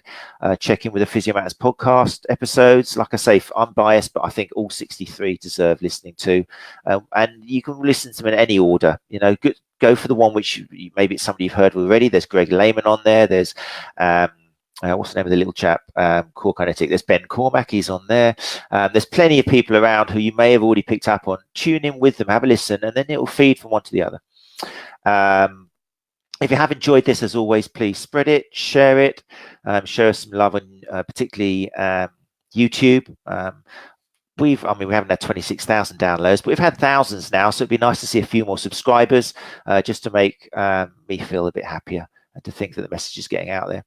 Speaker 1: check in with the Physio Matters podcast episodes. Like I say, I'm biased, but I think all 63 deserve listening to. And you can listen to them in any order. Go for the one which maybe it's somebody you've heard already. There's Greg Lehman on there. There's what's the name of the little chap? Core Kinetic. There's Ben Cormack. He's on there. There's plenty of people around who you may have already picked up on. Tune in with them, have a listen, and then it will feed from one to the other. If you have enjoyed this, as always, please spread it, share it, show us some love on particularly YouTube. We haven't had 26,000 downloads, but we've had thousands now, so it'd be nice to see a few more subscribers, just to make me feel a bit happier and to think that the message is getting out there.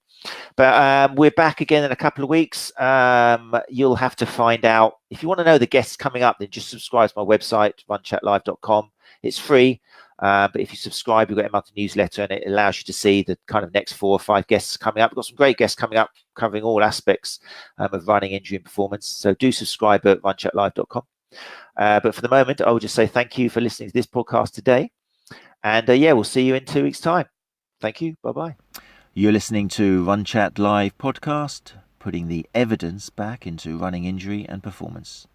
Speaker 1: But we're back again in a couple of weeks. You'll have to find out, if you want to know the guests coming up, then just subscribe to my website, RunChatLive.com. It's free. But if you subscribe, you've got a monthly newsletter, and it allows you to see the kind of next 4 or 5 guests coming up. We've got some great guests coming up covering all aspects of running, injury and performance. So do subscribe at runchatlive.com. But for the moment, I will just say thank you for listening to this podcast today. And we'll see you in 2 weeks' time. Thank you. Bye-bye. You're listening to Run Chat Live podcast, putting the evidence back into running, injury and performance.